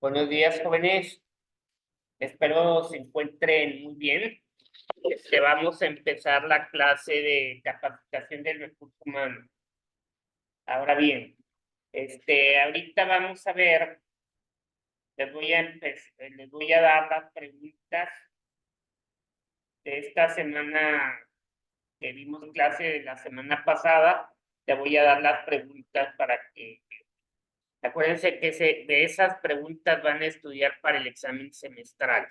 Buenos días, jóvenes. Espero se encuentren muy bien. Vamos a empezar la clase de capacitación del recurso humano. Ahora bien, ahorita vamos a ver, les voy a dar las preguntas de esta semana que vimos clase de la semana pasada. Te voy a dar las preguntas para que, acuérdense que de esas preguntas van a estudiar para el examen semestral.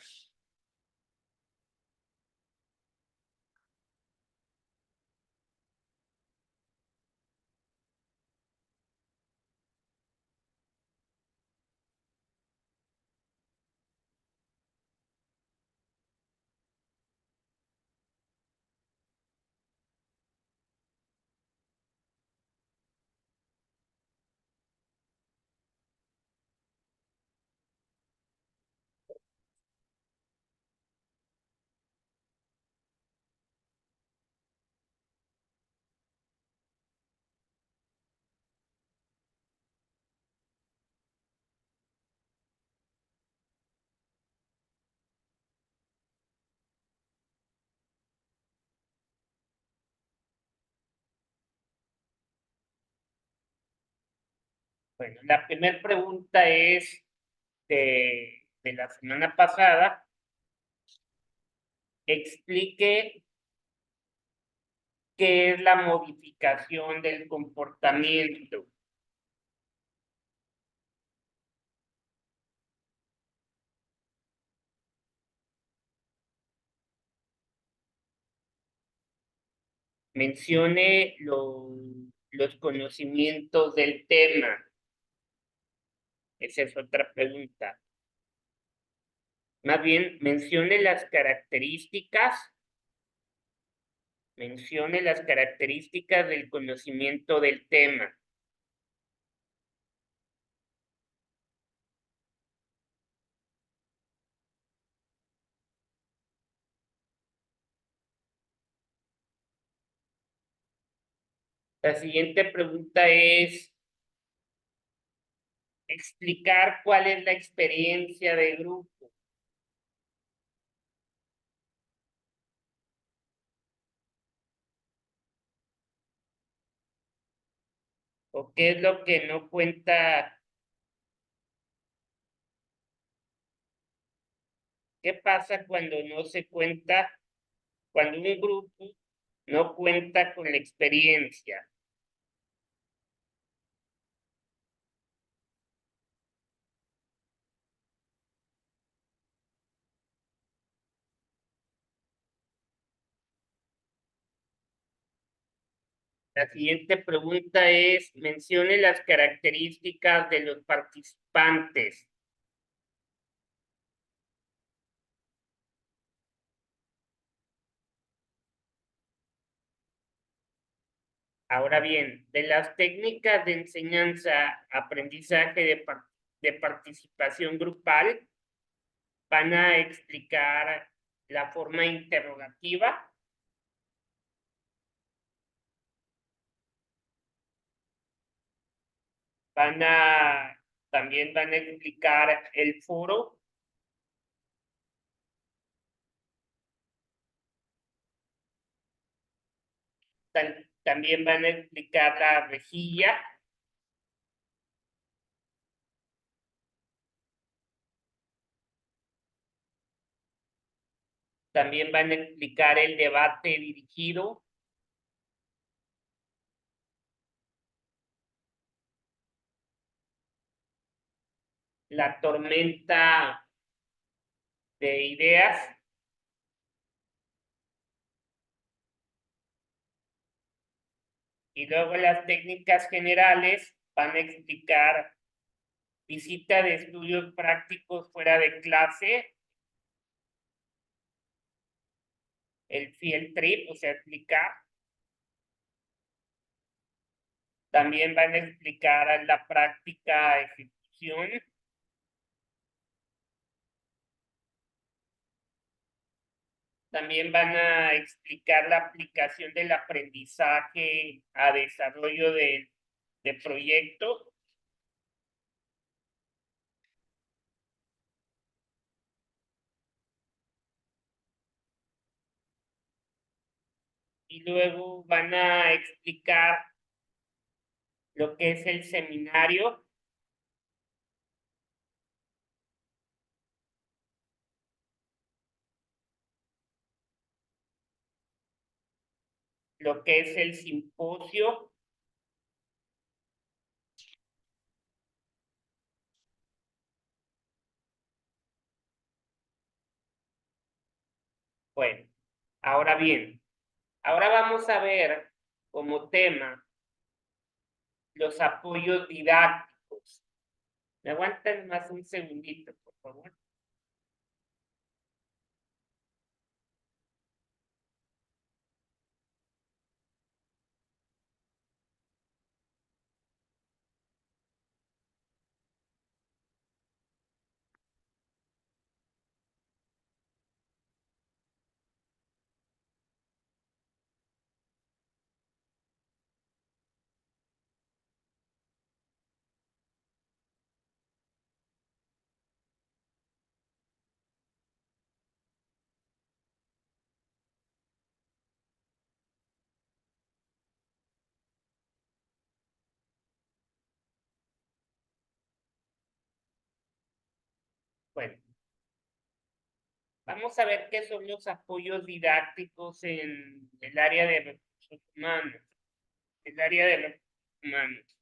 Bueno, la primera pregunta es de la semana pasada. Explique qué es la modificación del comportamiento. Mencione los conocimientos del tema. Esa es otra pregunta. Más bien, mencione las características. Mencione las características del conocimiento del tema. La siguiente pregunta es explicar cuál es la experiencia de grupo. ¿O qué es lo que no cuenta? ¿Qué pasa cuando no se cuenta, cuando un grupo no cuenta con la experiencia? La siguiente pregunta es, mencione las características de los participantes. Ahora bien, de las técnicas de enseñanza, aprendizaje de participación grupal, van a explicar la forma interrogativa. También van a explicar el foro. También van a explicar la rejilla. También van a explicar el debate dirigido. La tormenta de ideas. Y luego las técnicas generales van a explicar visita de estudios prácticos fuera de clase, el field trip, o sea, explicar. También van a explicar la práctica ejecución. También van a explicar la aplicación del aprendizaje a desarrollo de proyectos. y luego van a explicar lo que es el seminario, lo que es el simposio, bueno, ahora bien, ahora vamos a ver como tema los apoyos didácticos. ¿Me aguantan más un segundito, por favor? Bueno, vamos a ver qué son los apoyos didácticos en el área de recursos humanos. El área de recursos humanos.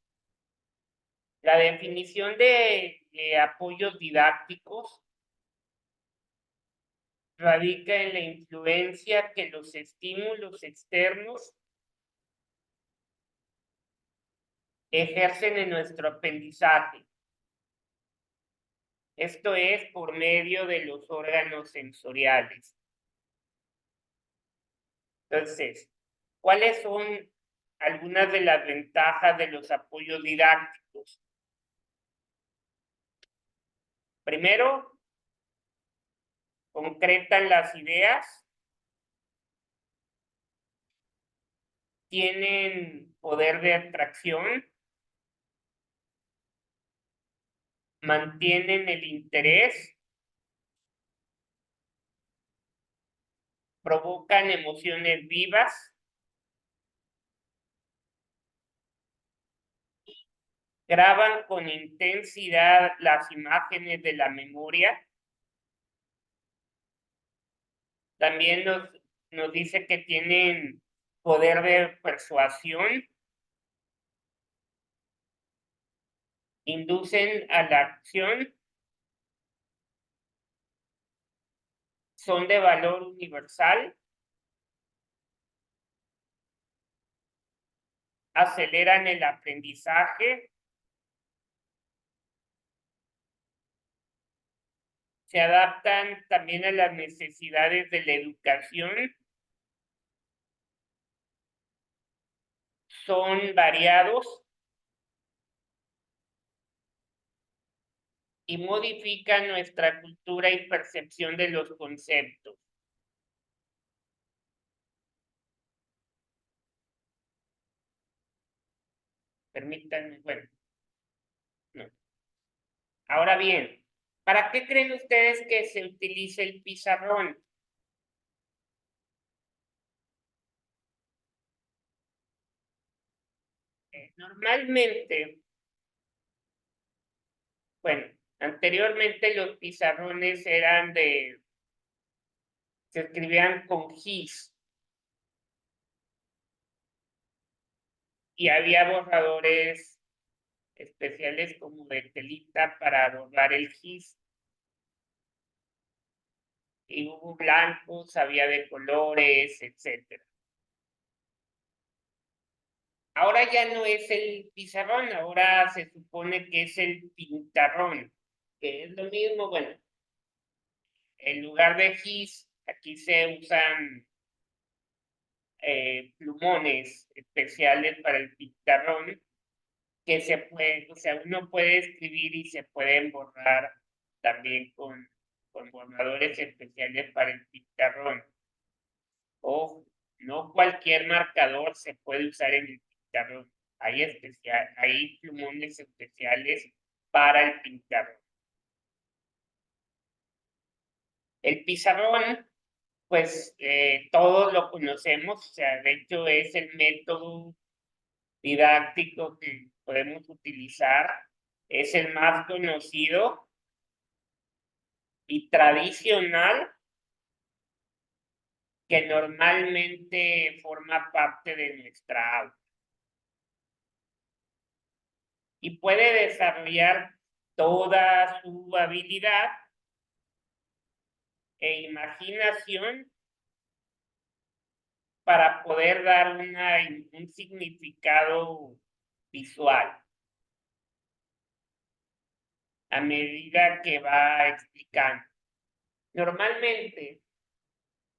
La definición de apoyos didácticos radica en la influencia que los estímulos externos ejercen en nuestro aprendizaje. Esto es por medio de los órganos sensoriales. Entonces, ¿cuáles son algunas de las ventajas de los apoyos didácticos? Primero, concretan las ideas, tienen poder de atracción, mantienen el interés, provocan emociones vivas, graban con intensidad las imágenes de la memoria. También nos dice que tienen poder de persuasión, inducen a la acción, son de valor universal, aceleran el aprendizaje, se adaptan también a las necesidades de la educación, son variados y modifican nuestra cultura y percepción de los conceptos. Permítanme, bueno, no. Ahora bien, ¿para qué creen ustedes que se utilice el pizarrón? Normalmente, bueno, anteriormente los pizarrones se escribían con gis y había borradores especiales como de telita para borrar el gis. Y hubo blancos, había de colores, etcétera. Ahora ya no es el pizarrón, ahora se supone que es el pintarrón, que es lo mismo, bueno, en lugar de gis, aquí se usan plumones especiales para el pizarrón, que se puede, o sea, uno puede escribir y se pueden borrar también con borradores especiales para el pizarrón. O no cualquier marcador se puede usar en el pizarrón. Hay plumones especiales para el pizarrón. El pizarrón pues todos lo conocemos, o sea, de hecho es el método didáctico que podemos utilizar, es el más conocido y tradicional que normalmente forma parte de nuestra aula y puede desarrollar toda su habilidad e imaginación para poder dar un significado visual a medida que va explicando. Normalmente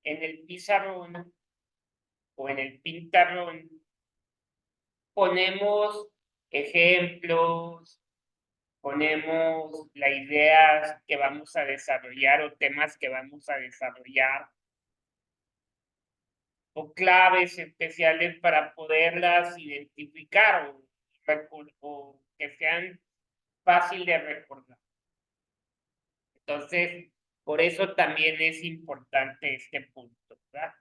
en el pizarrón o en el pintarrón ponemos ejemplos, ponemos las ideas que vamos a desarrollar o temas que vamos a desarrollar o claves especiales para poderlas identificar o que sean fácil de recordar. Entonces, por eso también es importante este punto, ¿verdad?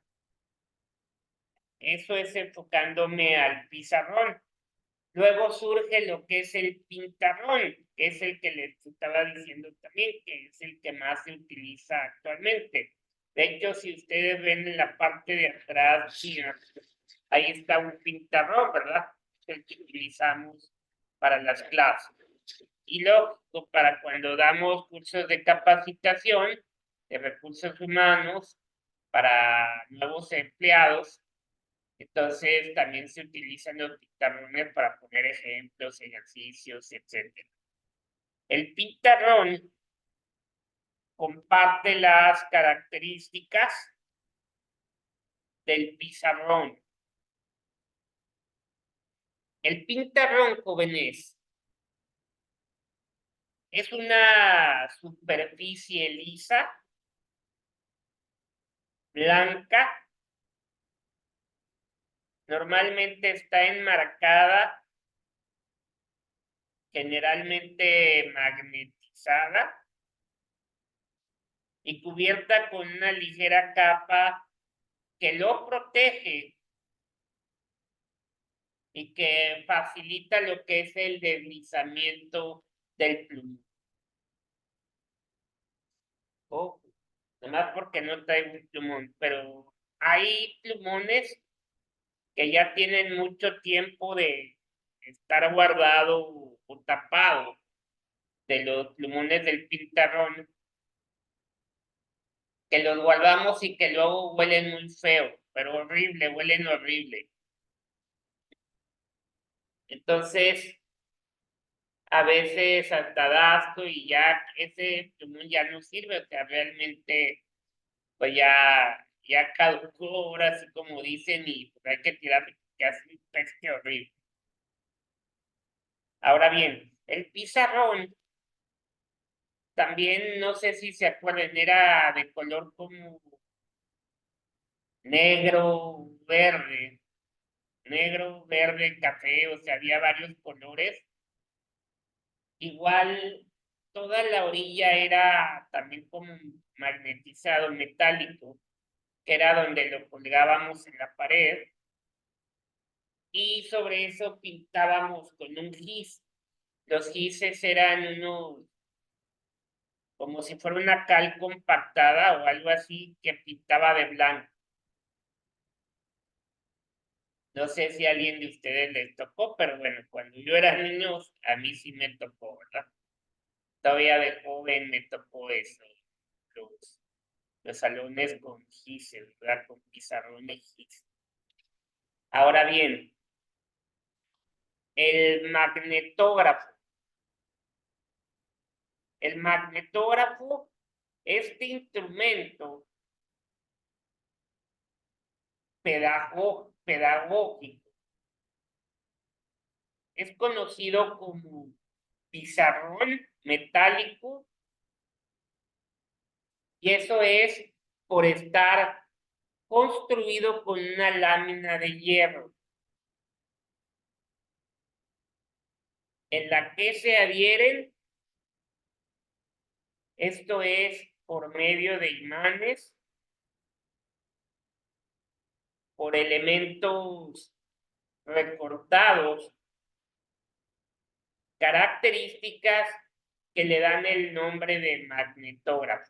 Eso es enfocándome al pizarrón. Luego surge lo que es el pintarrón, que es el que les estaba diciendo también, que es el que más se utiliza actualmente. De hecho, si ustedes ven en la parte de atrás, mira, ahí está un pintarrón, ¿verdad? Es el que utilizamos para las clases. Y luego, para cuando damos cursos de capacitación de recursos humanos para nuevos empleados, entonces también se utilizan los pizarrones para poner ejemplos, ejercicios, etcétera. El pizarrón comparte las características del pizarrón. El pizarrón, jóvenes, es una superficie lisa, blanca, normalmente está enmarcada, generalmente magnetizada y cubierta con una ligera capa que lo protege y que facilita lo que es el deslizamiento del plumón. Ojo, nomás porque no traigo un plumón, pero hay plumones que ya tienen mucho tiempo de estar guardado o tapado de los plumones del pintarrón, que los guardamos y que luego huelen muy feo, pero horrible, huelen horrible. Entonces, a veces hasta da asco y ya ese plumón ya no sirve, o sea, realmente pues ya caducó, ahora así como dicen, y pues hay que tirarlo, que hace un peste horrible. Ahora bien, el pizarrón también, no sé si se acuerdan, era de color como negro, verde, café, o sea, había varios colores. Igual toda la orilla era también como magnetizado, metálico, que era donde lo colgábamos en la pared, y sobre eso pintábamos con un gis. Los gises eran unos, como si fuera una cal compactada o algo así que pintaba de blanco. No sé si a alguien de ustedes les tocó, pero bueno, cuando yo era niño, a mí sí me tocó, ¿verdad? Todavía de joven me tocó eso, los, los salones con gises, ¿verdad? Con pizarrones gis. Ahora bien, el magnetógrafo. El magnetógrafo, este instrumento pedagógico, es conocido como pizarrón metálico, y eso es por estar construido con una lámina de hierro en la que se adhieren, esto es por medio de imanes, por elementos recortados, características que le dan el nombre de magnetógrafo.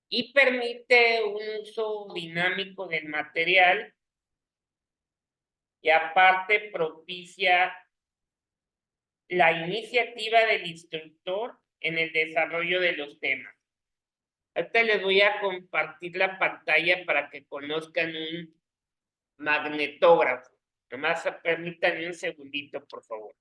Y permite un uso dinámico del material y aparte propicia la iniciativa del instructor en el desarrollo de los temas. Ahorita les voy a compartir la pantalla para que conozcan un magnetógrafo. Nomás permítanme un segundito, por favor.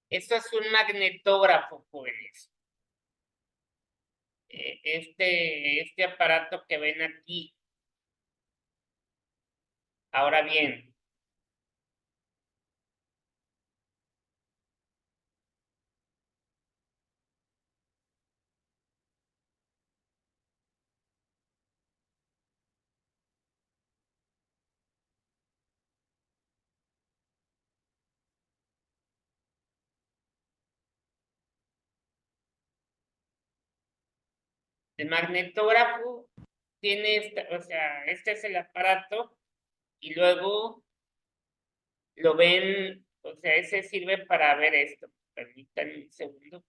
Esto es un magnetógrafo, jóvenes. Este aparato que ven aquí. Ahora bien, el magnetógrafo tiene o sea, este es el aparato y luego lo ven, o sea, ese sirve para ver esto. Permítanme un segundo.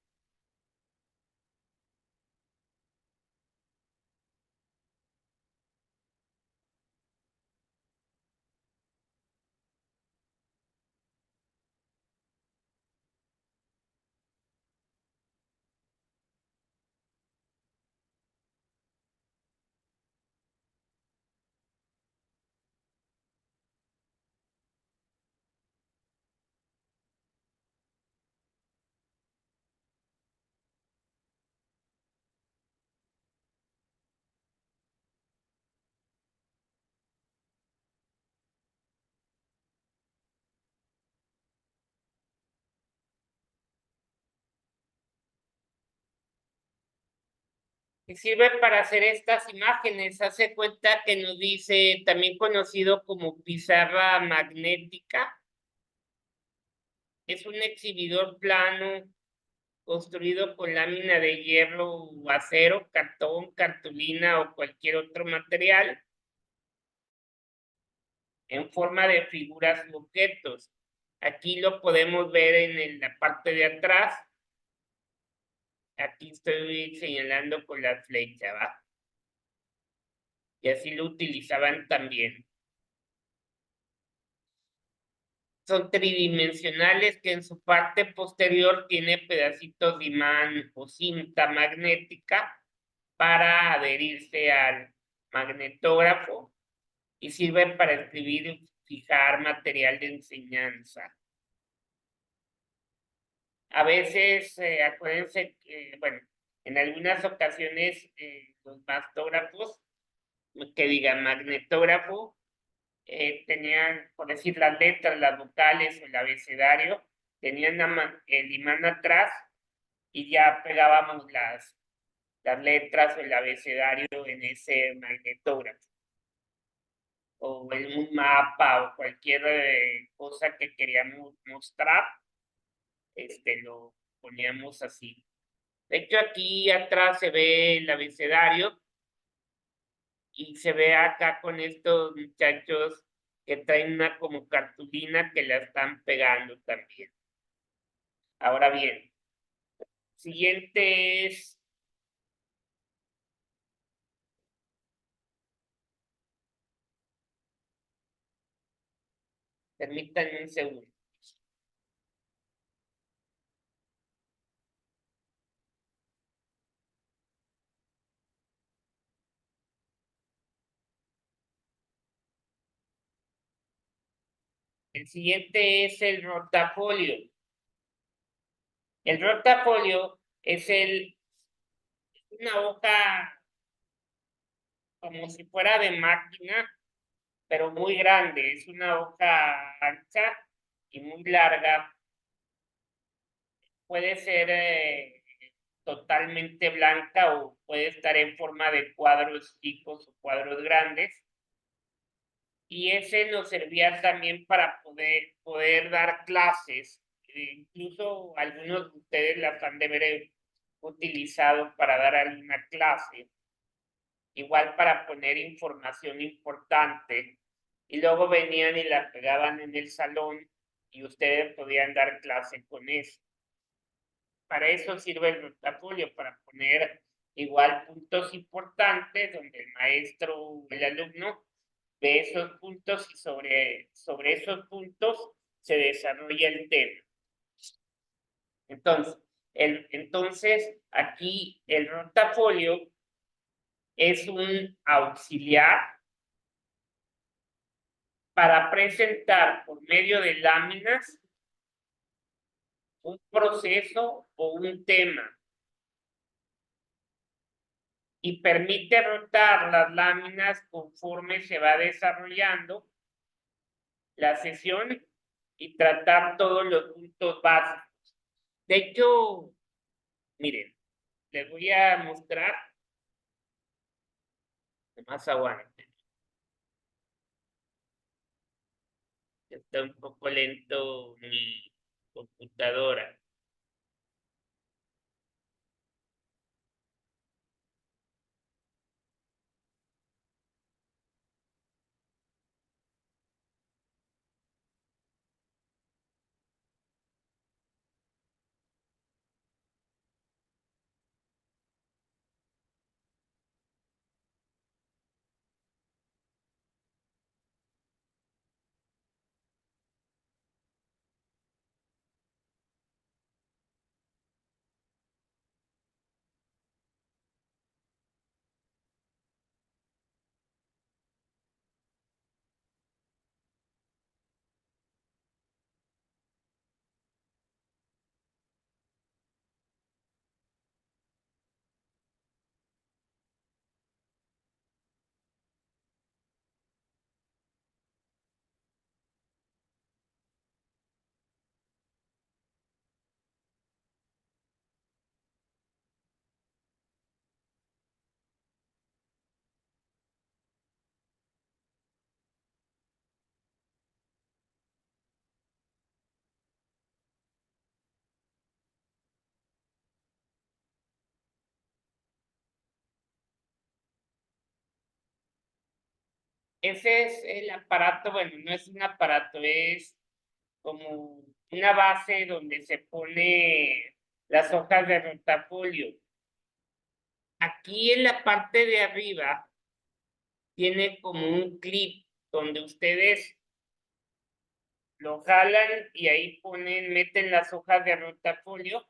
Y sirve para hacer estas imágenes. Hace cuenta que nos dice, también conocido como pizarra magnética. Es un exhibidor plano construido con lámina de hierro o acero, cartón, cartulina o cualquier otro material en forma de figuras u objetos. Aquí lo podemos ver en la parte de atrás. Aquí estoy señalando con la flecha, ¿va? Y así lo utilizaban también. Son tridimensionales que en su parte posterior tiene pedacitos de imán o cinta magnética para adherirse al magnetógrafo y sirven para escribir y fijar material de enseñanza. A veces, acuérdense que, bueno, en algunas ocasiones los mastógrafos, que digan magnetógrafo, tenían, por decir, las letras, las vocales o el abecedario, tenían el imán atrás y ya pegábamos las letras o el abecedario en ese magnetógrafo. O en un mapa o cualquier cosa que queríamos mostrar, lo poníamos así. De hecho, aquí atrás se ve el abecedario y se ve acá con estos muchachos que traen una como cartulina que la están pegando también. Ahora bien, siguiente es, permítanme un segundo. El siguiente es el rotafolio. El rotafolio es una hoja como si fuera de máquina, pero muy grande. Es una hoja ancha y muy larga. Puede ser totalmente blanca o puede estar en forma de cuadros chicos o cuadros grandes. Y ese nos servía también para poder dar clases. Incluso algunos de ustedes las han de haber utilizado para dar alguna clase. Igual para poner información importante. Y luego venían y la pegaban en el salón y ustedes podían dar clase con eso. Para eso sirve el rotafolio, para poner igual puntos importantes donde el maestro o el alumno ve esos puntos y sobre esos puntos se desarrolla el tema. Entonces, aquí el rotafolio es un auxiliar para presentar por medio de láminas un proceso o un tema y permite rotar las láminas conforme se va desarrollando la sesión y tratar todos los puntos básicos. De hecho, miren, les voy a mostrar, más aguante. Está un poco lento mi computadora. Ese es el aparato, bueno, no es un aparato, es como una base donde se pone las hojas de rotafolio. Aquí en la parte de arriba tiene como un clip donde ustedes lo jalan y ahí meten las hojas de rotafolio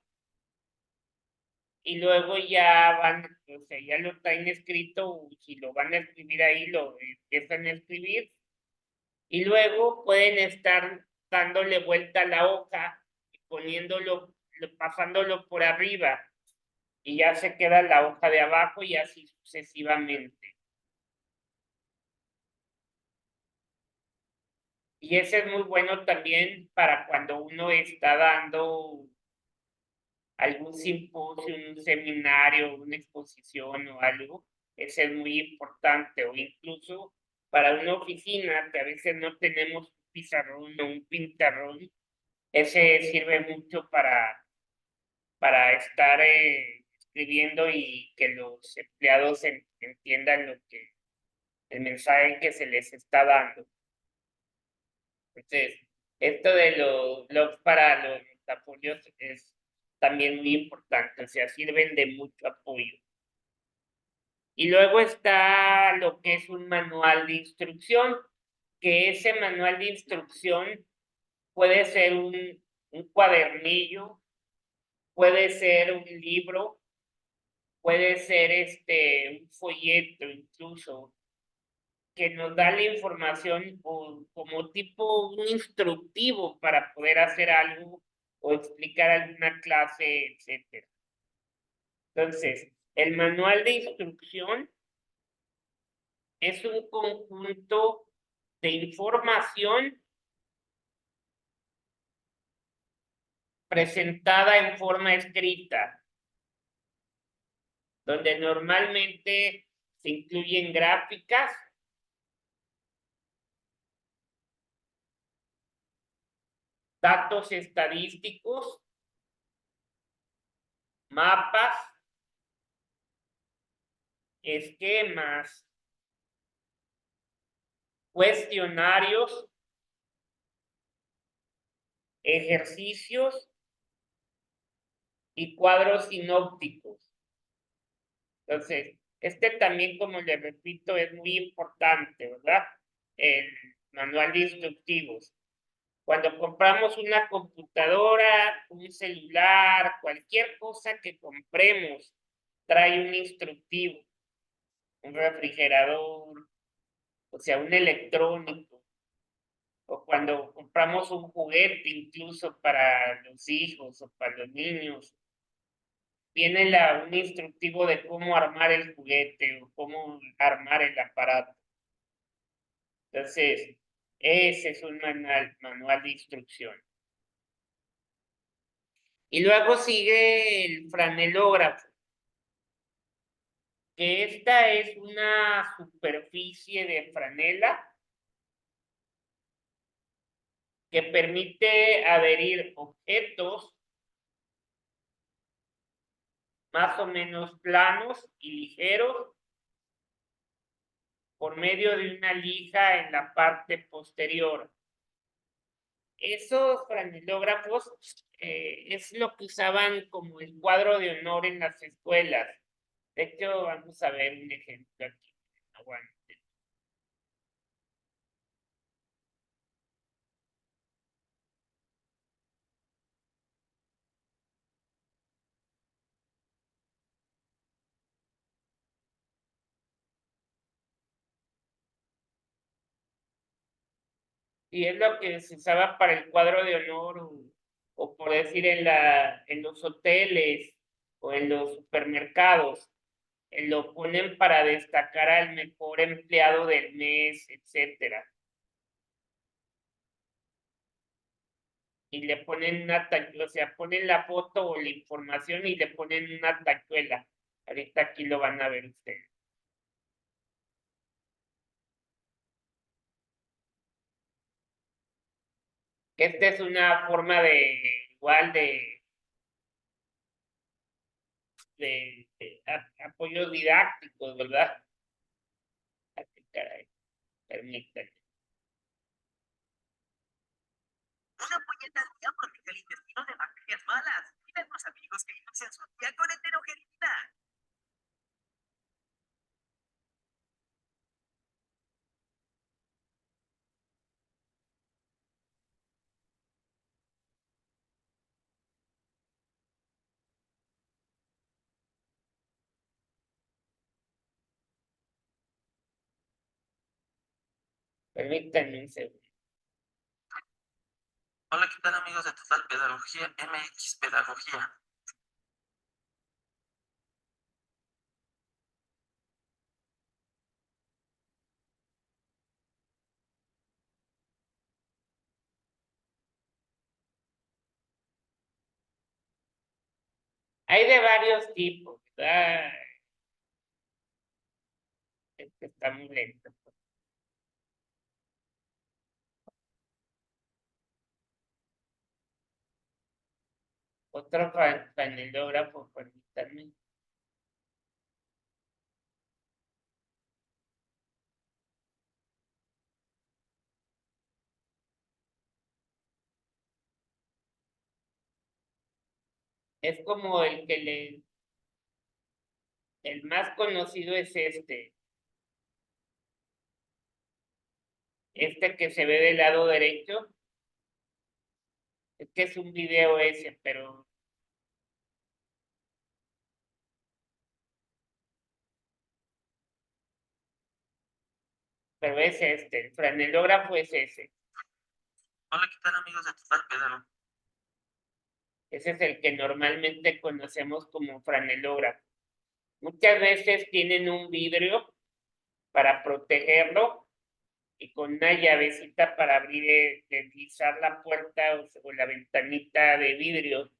y luego ya van, o sea, ya lo traen escrito, o si lo van a escribir ahí, lo empiezan a escribir y luego pueden estar dándole vuelta a la hoja y poniéndolo pasándolo por arriba y ya se queda la hoja de abajo y así sucesivamente. Y ese es muy bueno también para cuando uno está dando algún simposio, un seminario, una exposición o algo. Ese es muy importante. O incluso para una oficina que a veces no tenemos un pizarrón o un pintarrón, ese sirve mucho para estar escribiendo y que los empleados entiendan lo que el mensaje que se les está dando. Entonces, esto de los blogs para los apoyos es también muy importante, o sea, sirven de mucho apoyo. Y luego está lo que es un manual de instrucción, que ese manual de instrucción puede ser un cuadernillo, puede ser un libro, puede ser un folleto incluso, que nos da la información como tipo un instructivo para poder hacer algo o explicar alguna clase, etcétera. Entonces, el manual de instrucción es un conjunto de información presentada en forma escrita, donde normalmente se incluyen gráficas, datos estadísticos, mapas, esquemas, cuestionarios, ejercicios y cuadros sinópticos. Entonces, también, como le repito, es muy importante, ¿verdad? El manual de instructivos. Cuando compramos una computadora, un celular, cualquier cosa que compremos, trae un instructivo, un refrigerador, o sea, un electrónico. O cuando compramos un juguete, incluso para los hijos o para los niños, viene un instructivo de cómo armar el juguete o cómo armar el aparato. Entonces, ese es un manual de instrucción. Y luego sigue el franelógrafo, que esta es una superficie de franela que permite adherir objetos más o menos planos y ligeros por medio de una lija en la parte posterior. Esos franelógrafos es lo que usaban como el cuadro de honor en las escuelas. De hecho, vamos a ver un ejemplo aquí. Aguante. Y es lo que se usaba para el cuadro de honor o por decir en los hoteles o en los supermercados. Lo ponen para destacar al mejor empleado del mes, etcétera. Y le ponen una tachuela, o sea, ponen la foto o la información y le ponen una tachuela. Ahorita aquí lo van a ver ustedes. Esta es una forma de igual de apoyos didácticos, ¿verdad? Así, caray, permítanme. Una ampolleta al día protege el intestino de bacterias malas. Y los amigos que inician su día con enterogerina. Permítanme un segundo. Hola, ¿qué tal amigos de Total Pedagogía MX Pedagogía? Hay de varios tipos, ¿verdad? Es que está muy lento. Otro panelógrafo, permítanme. Es como el más conocido es este que se ve del lado derecho, es que es un video ese, pero es el franelógrafo es ese. Hola, ¿qué tal amigos de Total Pedagogía? Ese es el que normalmente conocemos como franelógrafo. Muchas veces tienen un vidrio para protegerlo y con una llavecita para abrir, deslizar la puerta o la ventanita de vidrio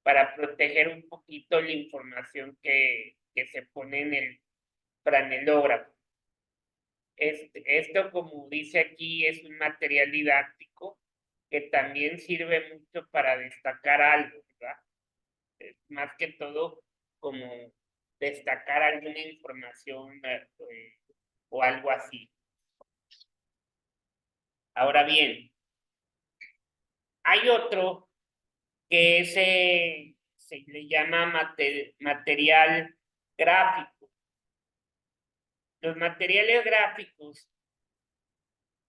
para proteger un poquito la información que se pone en el franelógrafo. Esto, como dice aquí, es un material didáctico que también sirve mucho para destacar algo, ¿verdad? Más que todo como destacar alguna información o algo así. Ahora bien, hay otro que se le llama material gráfico. Los materiales gráficos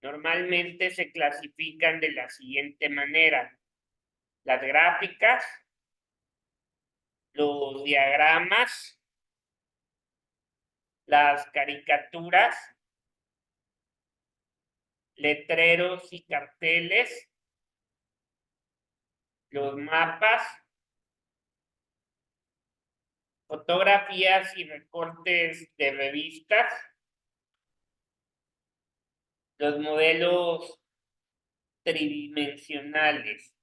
normalmente se clasifican de la siguiente manera: las gráficas, los diagramas, las caricaturas, letreros y carteles, los mapas, fotografías y recortes de revistas, los modelos tridimensionales.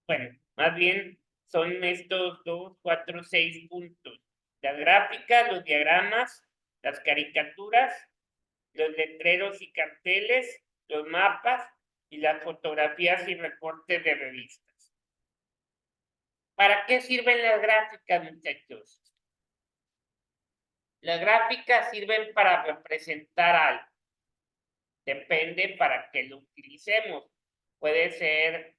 Bueno, más bien son estos 2, 4, 6 puntos: las gráficas, los diagramas, las caricaturas, los letreros y carteles, los mapas y las fotografías y recortes de revistas. ¿Para qué sirven las gráficas, muchachos? Las gráficas sirven para representar algo. Depende para qué lo utilicemos. Puede ser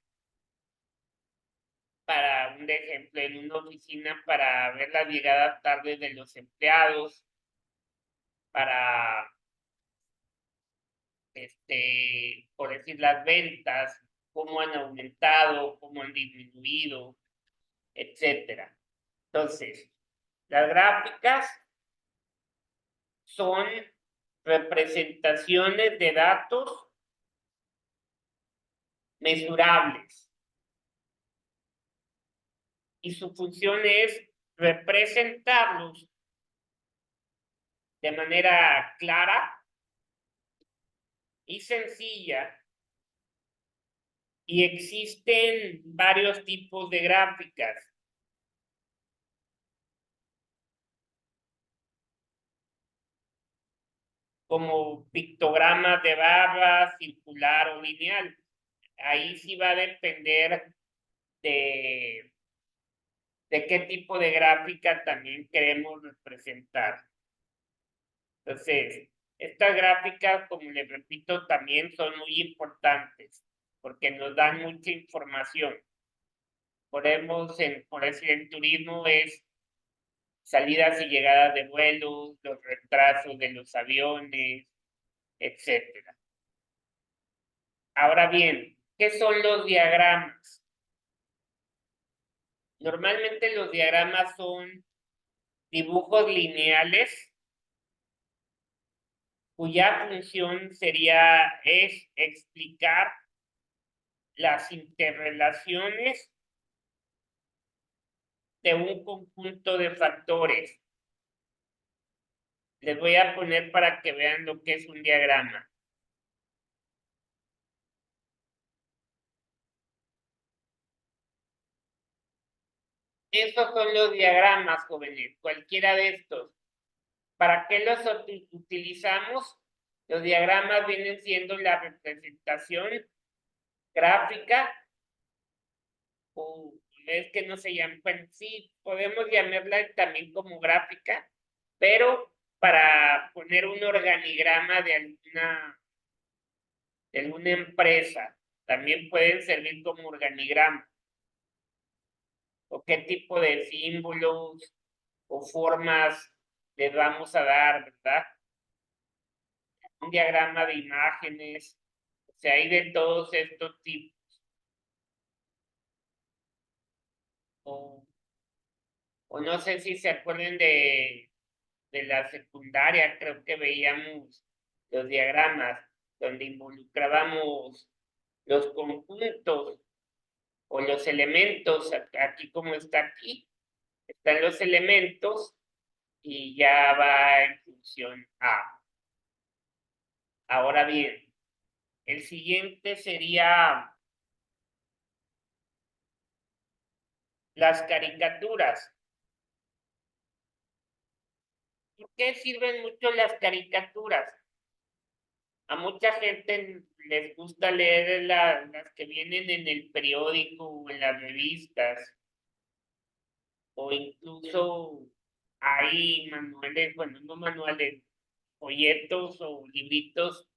para un ejemplo en una oficina para ver las llegadas tardes de los empleados, para, por decir, las ventas, cómo han aumentado, cómo han disminuido, etcétera. Entonces, las gráficas son representaciones de datos mesurables y su función es representarlos de manera clara y sencilla. Y existen varios tipos de gráficas, como pictogramas de barra, circular o lineal. Ahí sí va a depender de, de qué tipo de gráfica también queremos representar. Entonces, estas gráficas, como les repito, también son muy importantes porque nos dan mucha información. Por decir, en turismo es salidas y llegadas de vuelos, los retrasos de los aviones, etcétera. Ahora bien, ¿qué son los diagramas? Normalmente los diagramas son dibujos lineales cuya función es explicar las interrelaciones de un conjunto de factores. Les voy a poner para que vean lo que es un diagrama. Estos son los diagramas, jóvenes, cualquiera de estos. ¿Para qué los utilizamos? Los diagramas vienen siendo la representación gráfica, o es que no se llama, bueno, sí, podemos llamarla también como gráfica, pero para poner un organigrama de alguna empresa, también pueden servir como organigrama. O qué tipo de símbolos o formas les vamos a dar, ¿verdad? Un diagrama de imágenes, o sea, hay de todos estos tipos. O no sé si se acuerdan de la secundaria, creo que veíamos los diagramas donde involucrábamos los conjuntos o los elementos, aquí como está aquí, están los elementos y ya va en función A. Ahora bien, el siguiente sería las caricaturas. ¿Por qué sirven mucho las caricaturas? A mucha gente les gusta leer las que vienen en el periódico o en las revistas, o incluso hay manuales, bueno, no manuales, folletos o libritos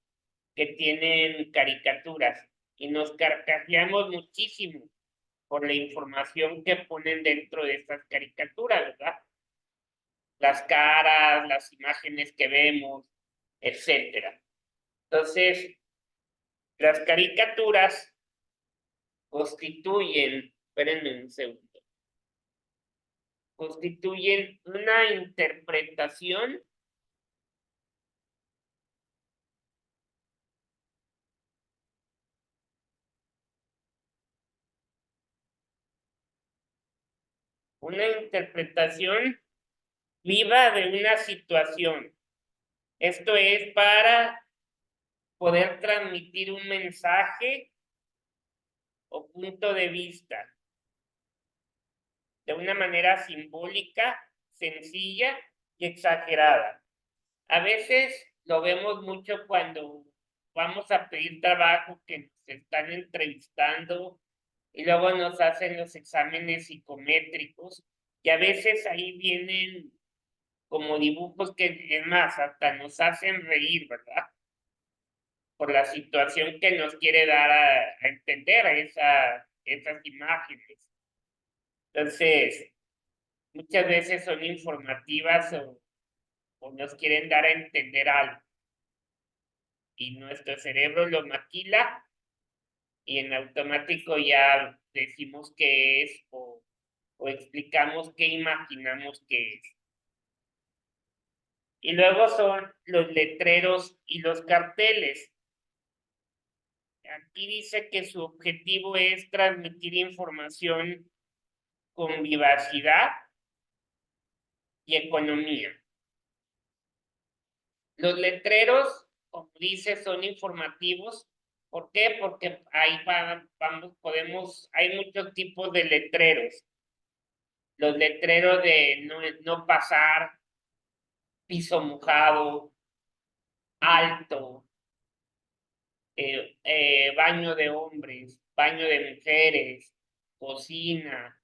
que tienen caricaturas y nos carcajeamos muchísimo por la información que ponen dentro de estas caricaturas, ¿verdad? Las caras, las imágenes que vemos, etcétera. Entonces, las caricaturas espérenme un segundo, constituyen una interpretación viva de una situación. Esto es para poder transmitir un mensaje o punto de vista de una manera simbólica, sencilla y exagerada. A veces lo vemos mucho cuando vamos a pedir trabajo, que nos están entrevistando y luego nos hacen los exámenes psicométricos y a veces ahí vienen como dibujos que es más, hasta nos hacen reír, ¿verdad? Por la situación que nos quiere dar a entender esas imágenes. Entonces, muchas veces son informativas o nos quieren dar a entender algo. Y nuestro cerebro lo maquila y en automático ya decimos qué es o explicamos qué imaginamos que es. Y luego son los letreros y los carteles. Aquí dice que su objetivo es transmitir información con vivacidad y economía. Los letreros, como dice, son informativos. ¿Por qué? Porque ahí hay muchos tipos de letreros. Los letreros de no pasar, piso mojado, alto, baño de hombres, baño de mujeres, cocina,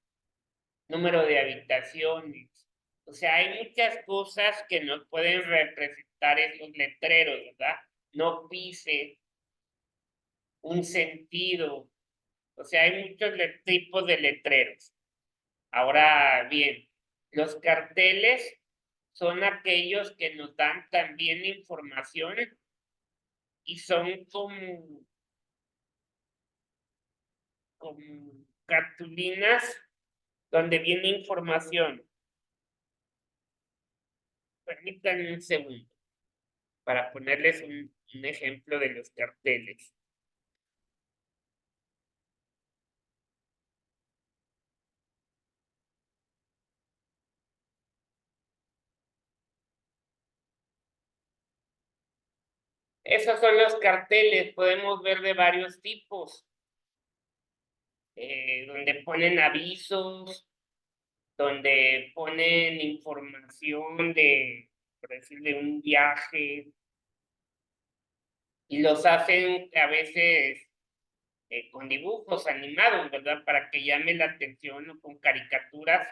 número de habitaciones. O sea, hay muchas cosas que nos pueden representar esos letreros, ¿verdad? No pise, un sentido. O sea, hay muchos tipos de letreros. Ahora bien, los carteles son aquellos que nos dan también información y son como cartulinas donde viene información. Permítanme un segundo. para ponerles un ejemplo de los carteles. Esos son los carteles, podemos ver de varios tipos, donde ponen avisos, donde ponen información por decir, de un viaje, y los hacen a veces con dibujos animados, ¿verdad? Para que llame la atención o con caricaturas,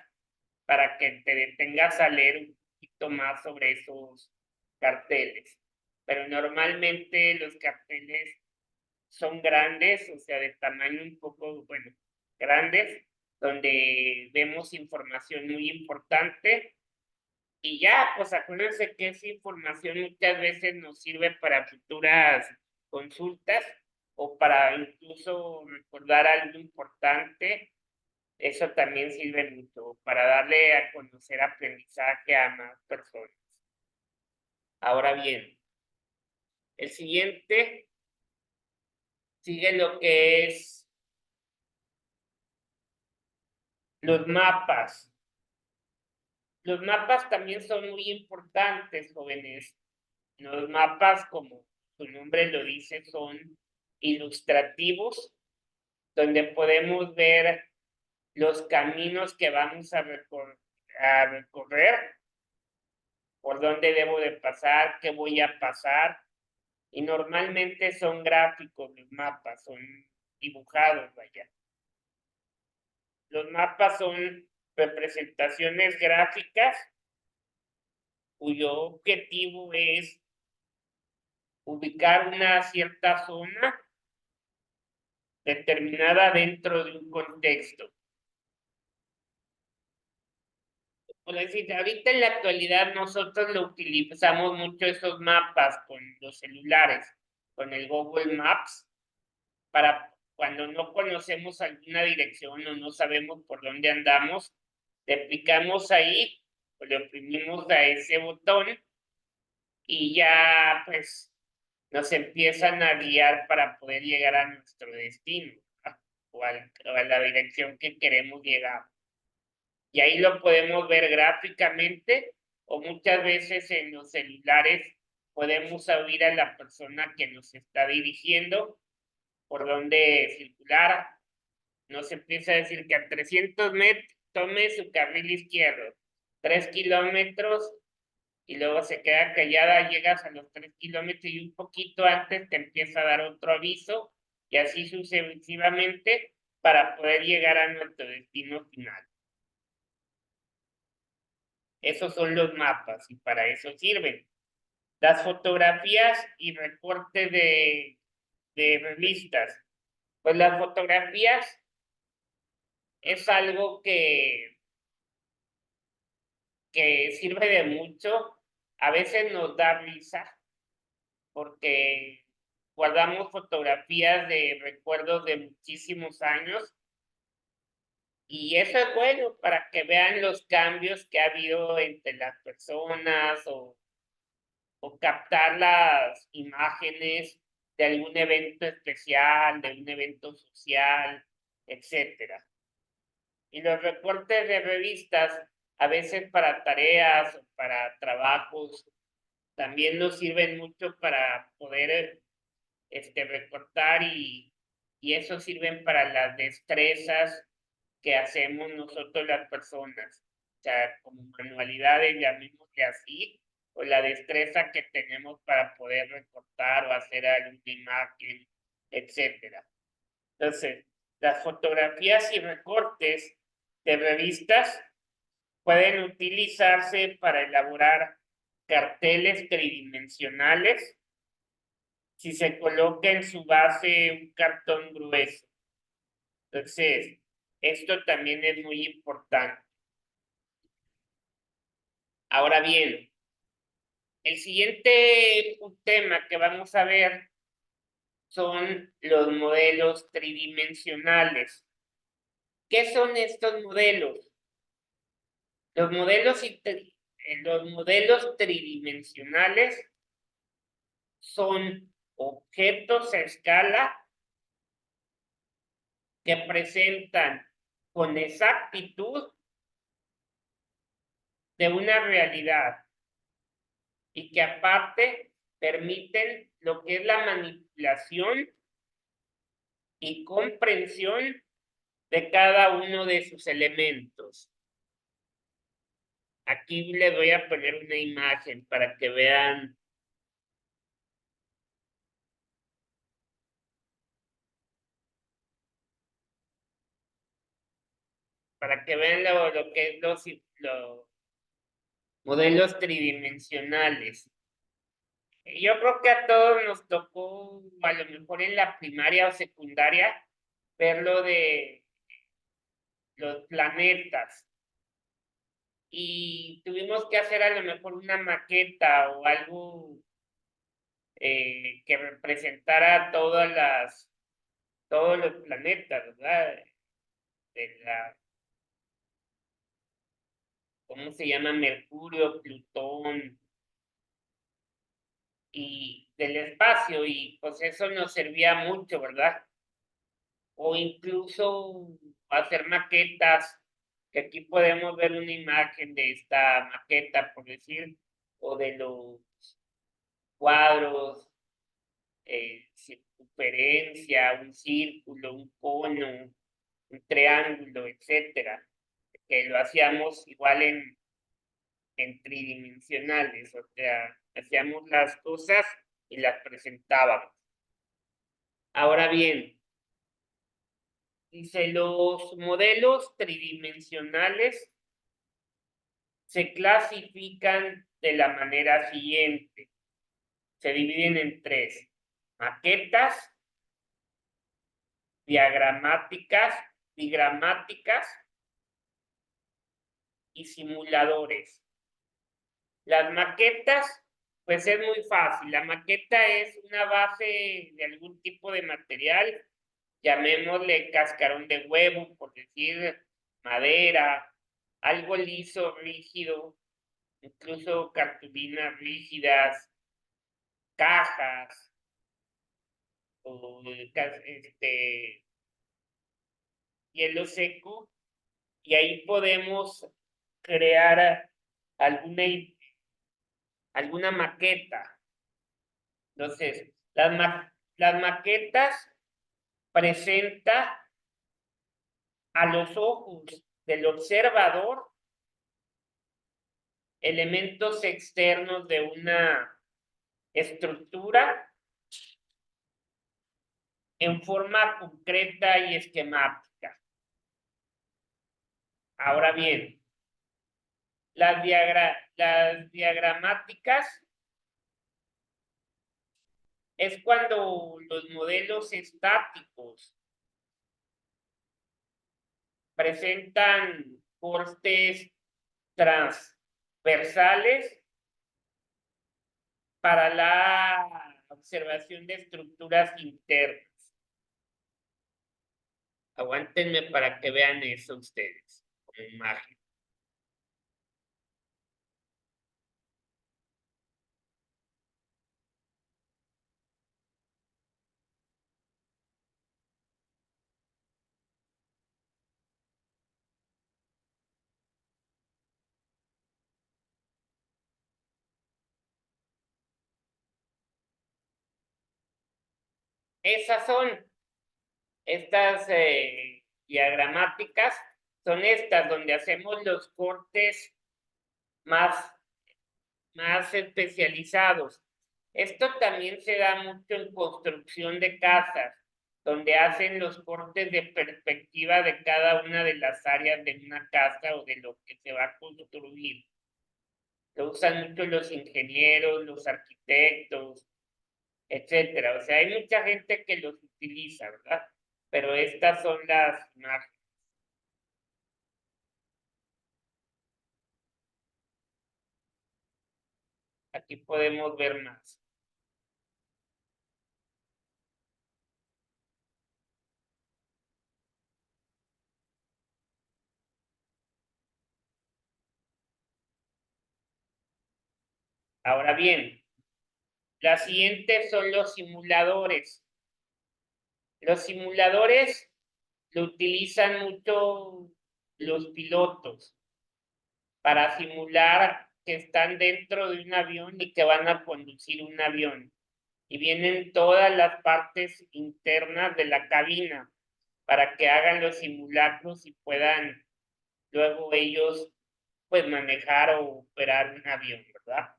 para que te detengas a leer un poquito más sobre esos carteles. Pero normalmente los carteles son grandes, o sea, de tamaño un poco, bueno, grandes, donde vemos información muy importante y ya, pues acuérdense que esa información muchas veces nos sirve para futuras consultas o para incluso recordar algo importante. Eso también sirve mucho para darle a conocer aprendizaje a más personas. Ahora bien, el siguiente sigue lo que es los mapas. Los mapas también son muy importantes, jóvenes. Los mapas, como su nombre lo dice, son ilustrativos, donde podemos ver los caminos que vamos a recorrer, por dónde debo de pasar, qué voy a pasar. Y normalmente son gráficos los mapas, son dibujados, vaya. Los mapas son representaciones gráficas cuyo objetivo es ubicar una cierta zona determinada dentro de un contexto. Por decir, ahorita en la actualidad nosotros lo utilizamos mucho esos mapas con los celulares, con el Google Maps, para cuando no conocemos alguna dirección o no sabemos por dónde andamos, le picamos ahí o le oprimimos a ese botón y ya pues nos empiezan a guiar para poder llegar a nuestro destino, ¿verdad? O a la dirección que queremos llegar. Y ahí lo podemos ver gráficamente o muchas veces en los celulares podemos oír a la persona que nos está dirigiendo por dónde circular. Nos empieza a decir que a 300 metros tome su carril izquierdo, 3 kilómetros, y luego se queda callada, llegas a los 3 kilómetros y un poquito antes te empieza a dar otro aviso y así sucesivamente para poder llegar a nuestro destino final. Esos son los mapas y para eso sirven. Las fotografías y recortes de revistas. Pues las fotografías es algo que sirve de mucho. A veces nos da risa porque guardamos fotografías de recuerdos de muchísimos años y eso es bueno para que vean los cambios que ha habido entre las personas o captar las imágenes de algún evento especial, de un evento social, etcétera. Y los recortes de revistas, a veces para tareas o para trabajos, también nos sirven mucho para poder recortar y eso sirven para las destrezas que hacemos nosotros las personas. O sea, como manualidades, llamémosle así, o la destreza que tenemos para poder recortar o hacer alguna imagen, etcétera. Entonces, las fotografías y recortes de revistas pueden utilizarse para elaborar carteles tridimensionales si se coloca en su base un cartón grueso. Entonces, esto también es muy importante. Ahora bien, el siguiente tema que vamos a ver son los modelos tridimensionales. ¿Qué son estos modelos? Los modelos tridimensionales son objetos a escala que presentan con exactitud de una realidad y que aparte permiten lo que es la manipulación y comprensión de cada uno de sus elementos. Aquí les voy a poner una imagen para que vean lo que es los modelos tridimensionales. Yo creo que a todos nos tocó, a lo mejor en la primaria o secundaria, ver lo de los planetas. Y tuvimos que hacer a lo mejor una maqueta o algo que representara todos los planetas, ¿verdad? De la, ¿cómo se llama? Mercurio, Plutón y del espacio, y pues eso nos servía mucho, ¿verdad? O incluso hacer maquetas, que aquí podemos ver una imagen de esta maqueta, por decir, o de los cuadros, circunferencia, un círculo, un cono, un triángulo, etcétera, que lo hacíamos igual en tridimensionales, o sea, hacíamos las cosas y las presentábamos. Ahora bien, dice, los modelos tridimensionales se clasifican de la manera siguiente. Se dividen en tres: maquetas, diagramáticas, digramáticas y simuladores. Las maquetas, pues es muy fácil. La maqueta es una base de algún tipo de material, llamémosle cascarón de huevo, por decir, madera, algo liso, rígido, incluso cartulinas rígidas, cajas, o hielo seco, y ahí podemos crear alguna, alguna maqueta. Entonces, las maquetas presenta a los ojos del observador elementos externos de una estructura en forma concreta y esquemática. Ahora bien, las diagramáticas es cuando los modelos estáticos presentan cortes transversales para la observación de estructuras internas. Aguántenme para que vean eso ustedes, como imagen. Esas son estas diagramáticas, son estas donde hacemos los cortes más, más especializados. Esto también se da mucho en construcción de casas, donde hacen los cortes de perspectiva de cada una de las áreas de una casa o de lo que se va a construir. Lo usan mucho los ingenieros, los arquitectos, etcétera. O sea, hay mucha gente que los utiliza, ¿verdad? Pero estas son las imágenes. Aquí podemos ver más. Ahora bien, La siguiente son los simuladores. Los simuladores lo utilizan mucho los pilotos para simular que están dentro de un avión y que van a conducir un avión. Y vienen todas las partes internas de la cabina para que hagan los simulacros y puedan luego ellos pues manejar o operar un avión, ¿verdad?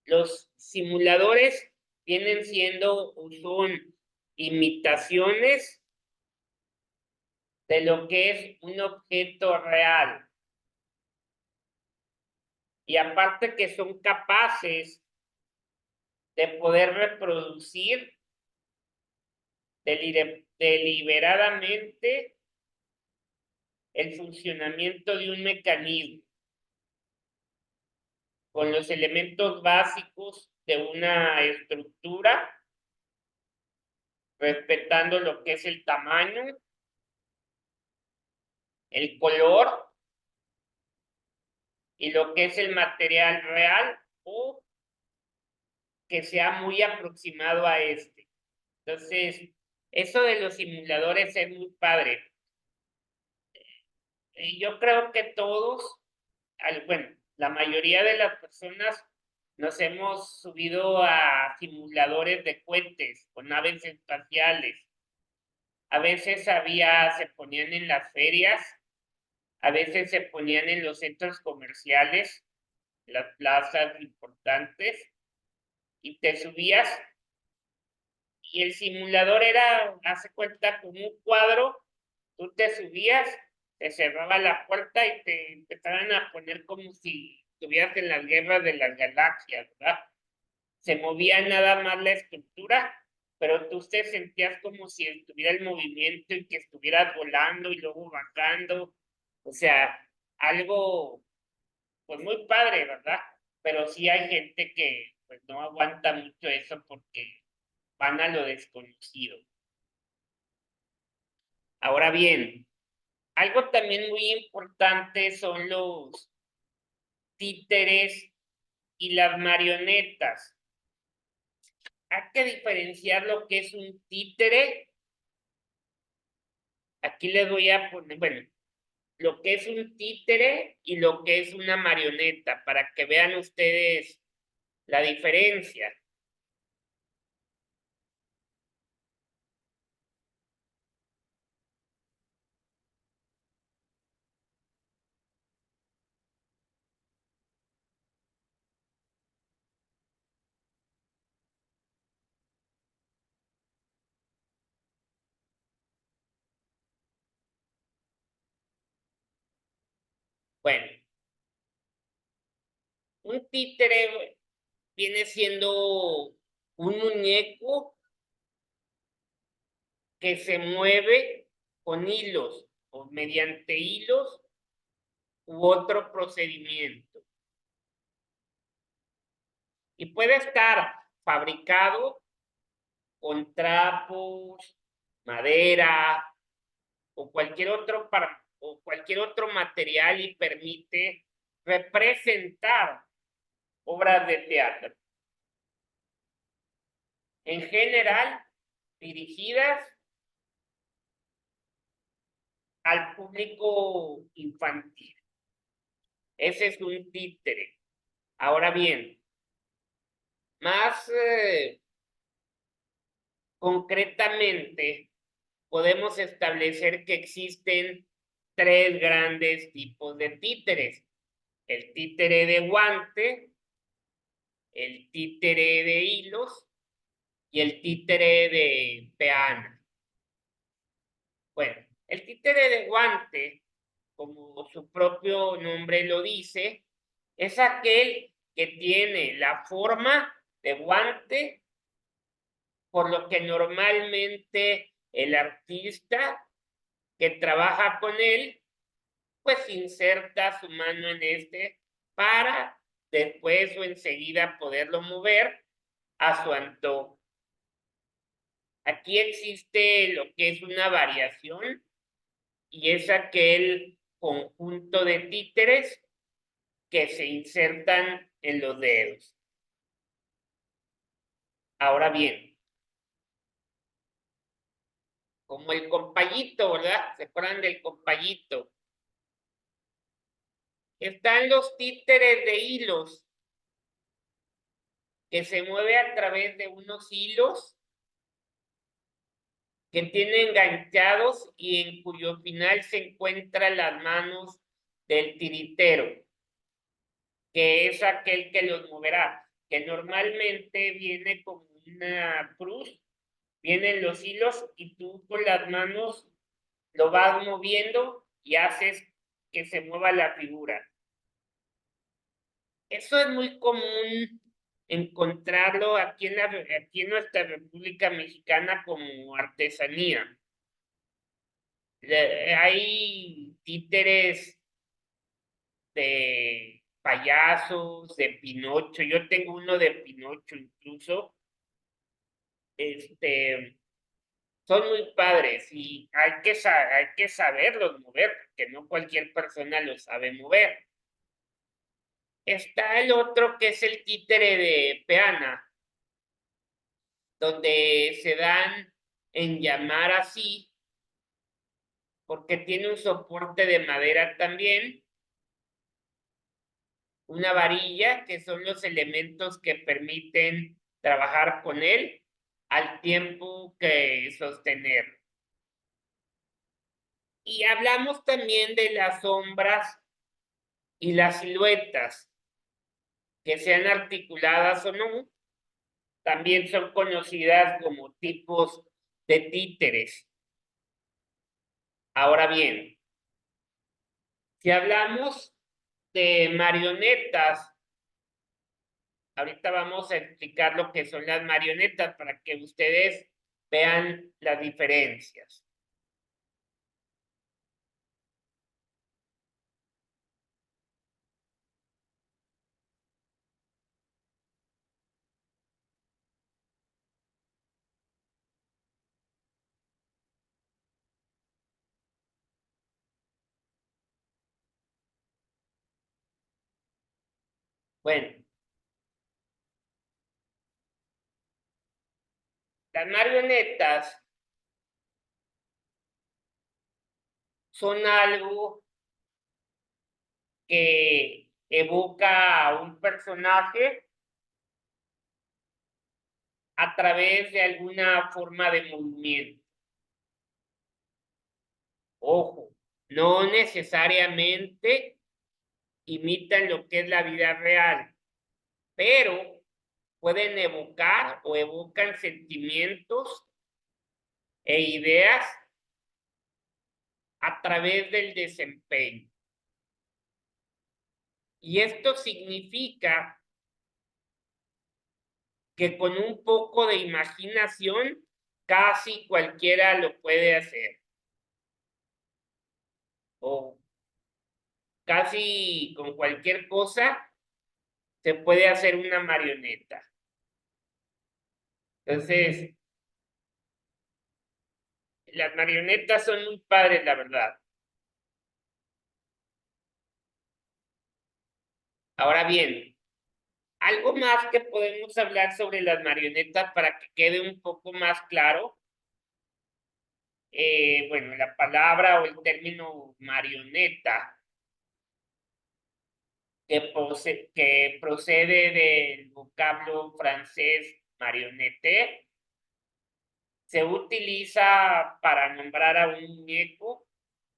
Los simuladores vienen siendo o son imitaciones de lo que es un objeto real. Y aparte que son capaces de poder reproducir deliberadamente el funcionamiento de un mecanismo con los elementos básicos de una estructura, respetando lo que es el tamaño, el color y lo que es el material real o que sea muy aproximado a este. Entonces, eso de los simuladores es muy padre. Yo creo que todos, bueno, la mayoría de las personas nos hemos subido a simuladores de cohetes o naves espaciales. A veces se ponían en las ferias, a veces se ponían en los centros comerciales, las plazas importantes, y te subías y el simulador era, hace cuenta, como un cuadro, tú te subías, te cerraba la puerta y te empezaban a poner como si estuvieras en las guerras de las galaxias, ¿verdad? Se movía nada más la estructura, pero tú te sentías como si estuviera el movimiento y que estuvieras volando y luego bajando. O sea, algo, pues muy padre, ¿verdad? Pero sí hay gente que pues no aguanta mucho eso porque van a lo desconocido. Ahora bien, algo también muy importante son los títeres y las marionetas. Hay que diferenciar lo que es un títere. Aquí les voy a poner, bueno, lo que es un títere y lo que es una marioneta, para que vean ustedes la diferencia. Bueno, un títere viene siendo un muñeco que se mueve con hilos o mediante hilos u otro procedimiento. Y puede estar fabricado con trapos, madera o cualquier otro material y permite representar obras de teatro. En general, dirigidas al público infantil. Ese es un títere. Ahora bien, más concretamente, podemos establecer que existen tres grandes tipos de títeres. El títere de guante, el títere de hilos y el títere de peana. Bueno, el títere de guante, como su propio nombre lo dice, es aquel que tiene la forma de guante, por lo que normalmente el artista que trabaja con él, pues inserta su mano en este para después o enseguida poderlo mover a su antojo. Aquí existe lo que es una variación y es aquel conjunto de títeres que se insertan en los dedos. Ahora bien, como el compayito, ¿verdad? ¿Se acuerdan del compayito? Están los títeres de hilos, que se mueve a través de unos hilos que tiene enganchados y en cuyo final se encuentran las manos del tiritero, que es aquel que los moverá, que normalmente viene como una cruz, vienen los hilos y tú con las manos lo vas moviendo y haces que se mueva la figura. Eso es muy común encontrarlo aquí aquí en nuestra República Mexicana como artesanía. Hay títeres de payasos, de Pinocho. Yo tengo uno de Pinocho incluso. Son muy padres y hay que saberlos mover, porque no cualquier persona los sabe mover. Está el otro que es el títere de peana, donde se dan en llamar así, porque tiene un soporte de madera también, una varilla, que son los elementos que permiten trabajar con él al tiempo que sostener. Y hablamos también de las sombras y las siluetas, que sean articuladas o no, también son conocidas como tipos de títeres. Ahora bien, si hablamos de marionetas, ahorita vamos a explicar lo que son las marionetas para que ustedes vean las diferencias. Bueno, las marionetas son algo que evoca a un personaje a través de alguna forma de movimiento. Ojo, no necesariamente imitan lo que es la vida real, pero pueden evocar o evocan sentimientos e ideas a través del desempeño. Y esto significa que con un poco de imaginación casi cualquiera lo puede hacer. O casi con cualquier cosa se puede hacer una marioneta. Entonces, las marionetas son muy padres, la verdad. Ahora bien, algo más que podemos hablar sobre las marionetas para que quede un poco más claro. Bueno, la palabra o el término marioneta, que procede del vocablo francés marionnette, se utiliza para nombrar a un muñeco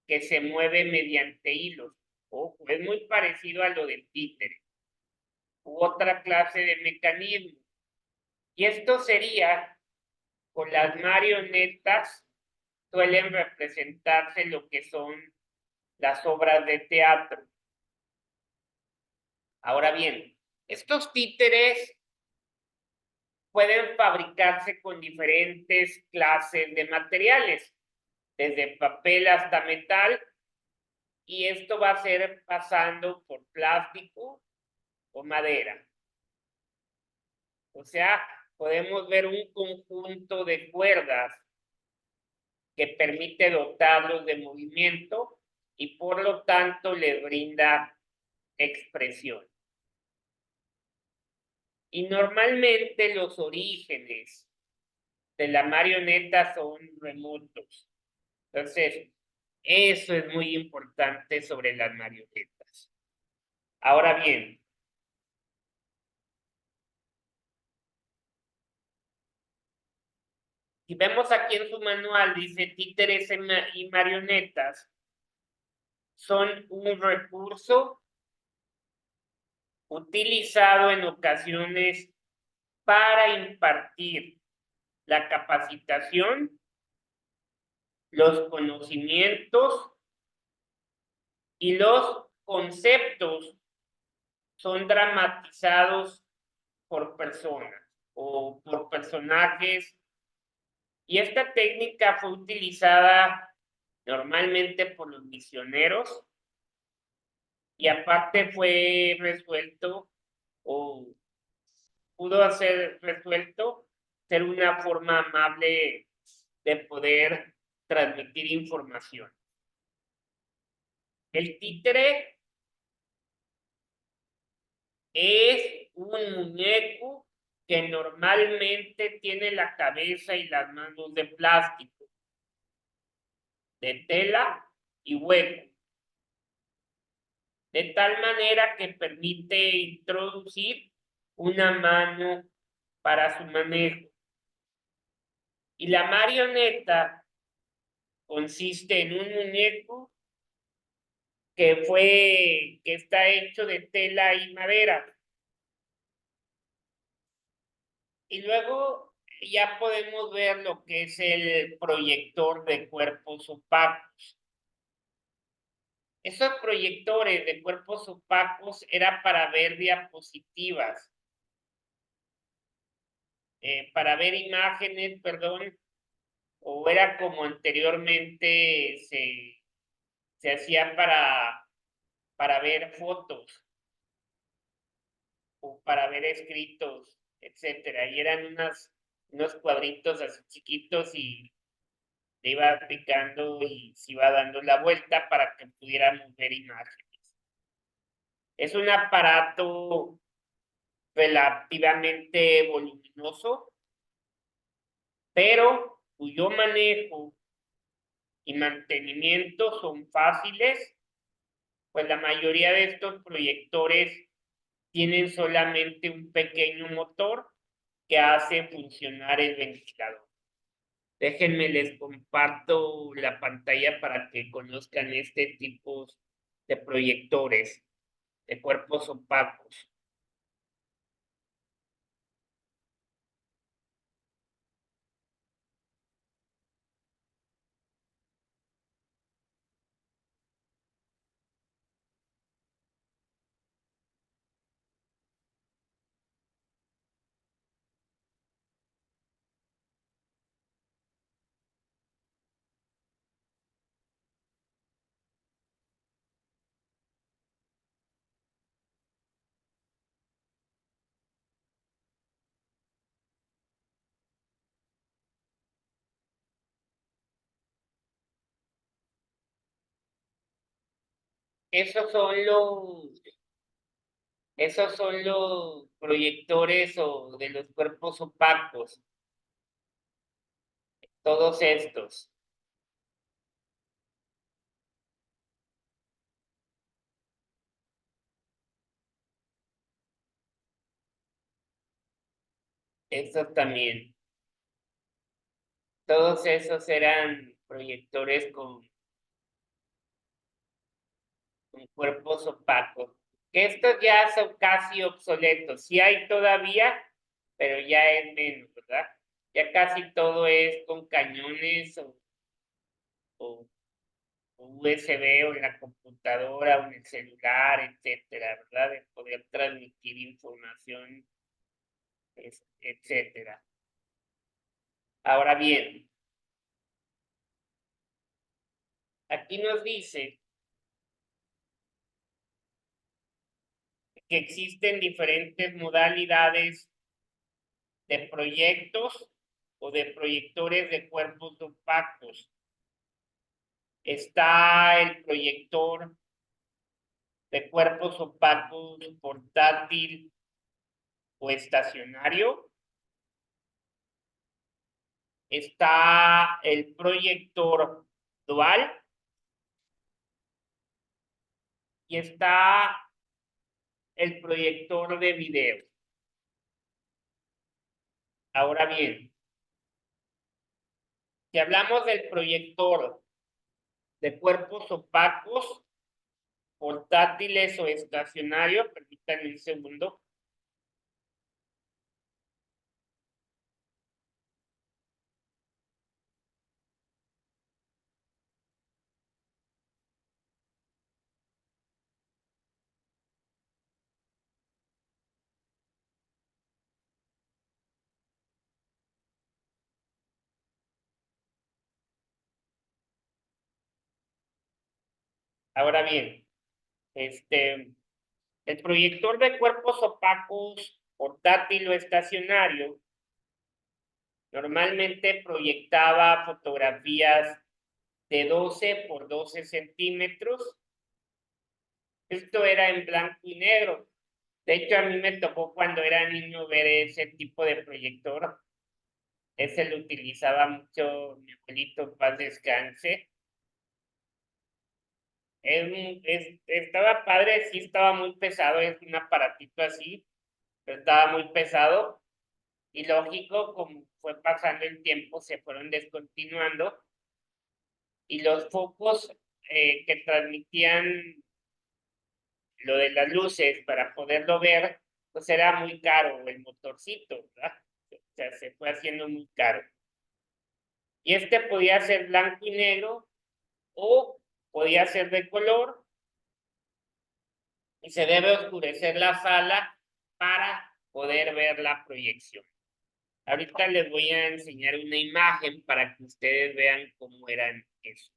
que se mueve mediante hilos. Ojo, es muy parecido a lo del títere u otra clase de mecanismo. Y esto sería, con las marionetas, suelen representarse lo que son las obras de teatro. Ahora bien, estos títeres pueden fabricarse con diferentes clases de materiales, desde papel hasta metal, y esto va a ser pasando por plástico o madera. O sea, podemos ver un conjunto de cuerdas que permite dotarlos de movimiento y por lo tanto les brinda expresión. Y normalmente los orígenes de la marioneta son remotos. Entonces, eso es muy importante sobre las marionetas. Ahora bien, si vemos aquí en su manual, dice títeres y marionetas son un recurso utilizado en ocasiones para impartir la capacitación, los conocimientos y los conceptos son dramatizados por personas o por personajes. Y esta técnica fue utilizada normalmente por los misioneros y aparte fue resuelto o pudo ser resuelto ser una forma amable de poder transmitir información. El títere es un muñeco que normalmente tiene la cabeza y las manos de plástico, de tela y hueco, de tal manera que permite introducir una mano para su manejo. Y la marioneta consiste en un muñeco que está hecho de tela y madera. Y luego ya podemos ver lo que es el proyector de cuerpos opacos. Esos proyectores de cuerpos opacos era para ver diapositivas, para ver imágenes, perdón, o era como anteriormente se hacía para ver fotos o para ver escritos, etcétera. Y eran unos cuadritos así chiquitos y le iba picando y se iba dando la vuelta para que pudiéramos ver imágenes. Es un aparato relativamente voluminoso, pero cuyo manejo y mantenimiento son fáciles, pues la mayoría de estos proyectores tienen solamente un pequeño motor que hace funcionar el ventilador. Déjenme les comparto la pantalla para que conozcan este tipo de proyectores de cuerpos opacos. Esos son los proyectores o de los cuerpos opacos, todos estos. Estos también. Todos esos eran proyectores con cuerpos opacos. Que estos ya son casi obsoletos. Sí hay todavía, pero ya es menos, ¿verdad? Ya casi todo es con cañones o USB o en la computadora o en el celular, etcétera, ¿verdad? De poder transmitir información, etcétera. Ahora bien, aquí nos dice que existen diferentes modalidades de proyectos o de proyectores de cuerpos opacos. Está el proyector de cuerpos opacos portátil o estacionario. Está el proyector dual y está el proyector de video. Ahora bien, si hablamos del proyector de cuerpos opacos, portátiles o estacionarios, permítanme un segundo. Ahora bien, el proyector de cuerpos opacos, portátil o estacionario, normalmente proyectaba fotografías de 12 por 12 centímetros. Esto era en blanco y negro. De hecho, a mí me tocó cuando era niño ver ese tipo de proyector. Ese lo utilizaba mucho mi abuelito, en paz descanse. Estaba padre, sí estaba muy pesado, es un aparatito así, pero estaba muy pesado. Y lógico, como fue pasando el tiempo, se fueron descontinuando y los focos que transmitían lo de las luces para poderlo ver, pues era muy caro el motorcito, ¿verdad? O sea, se fue haciendo muy caro. Y podía ser blanco y negro o podía ser de color y se debe oscurecer la sala para poder ver la proyección. Ahorita les voy a enseñar una imagen para que ustedes vean cómo eran esos.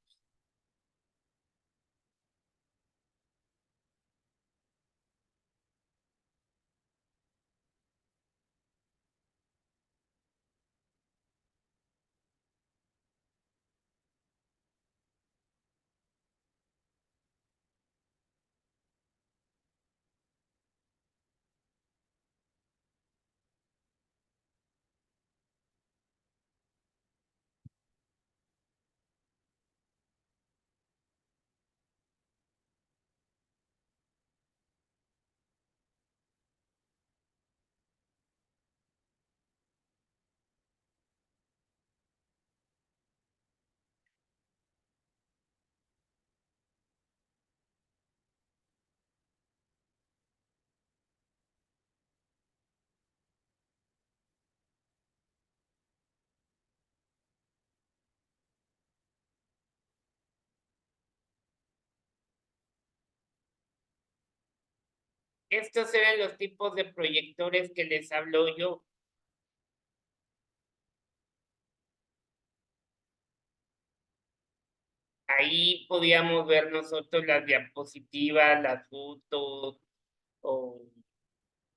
Estos eran los tipos de proyectores que les hablo yo. Ahí podíamos ver nosotros las diapositivas, las fotos, o,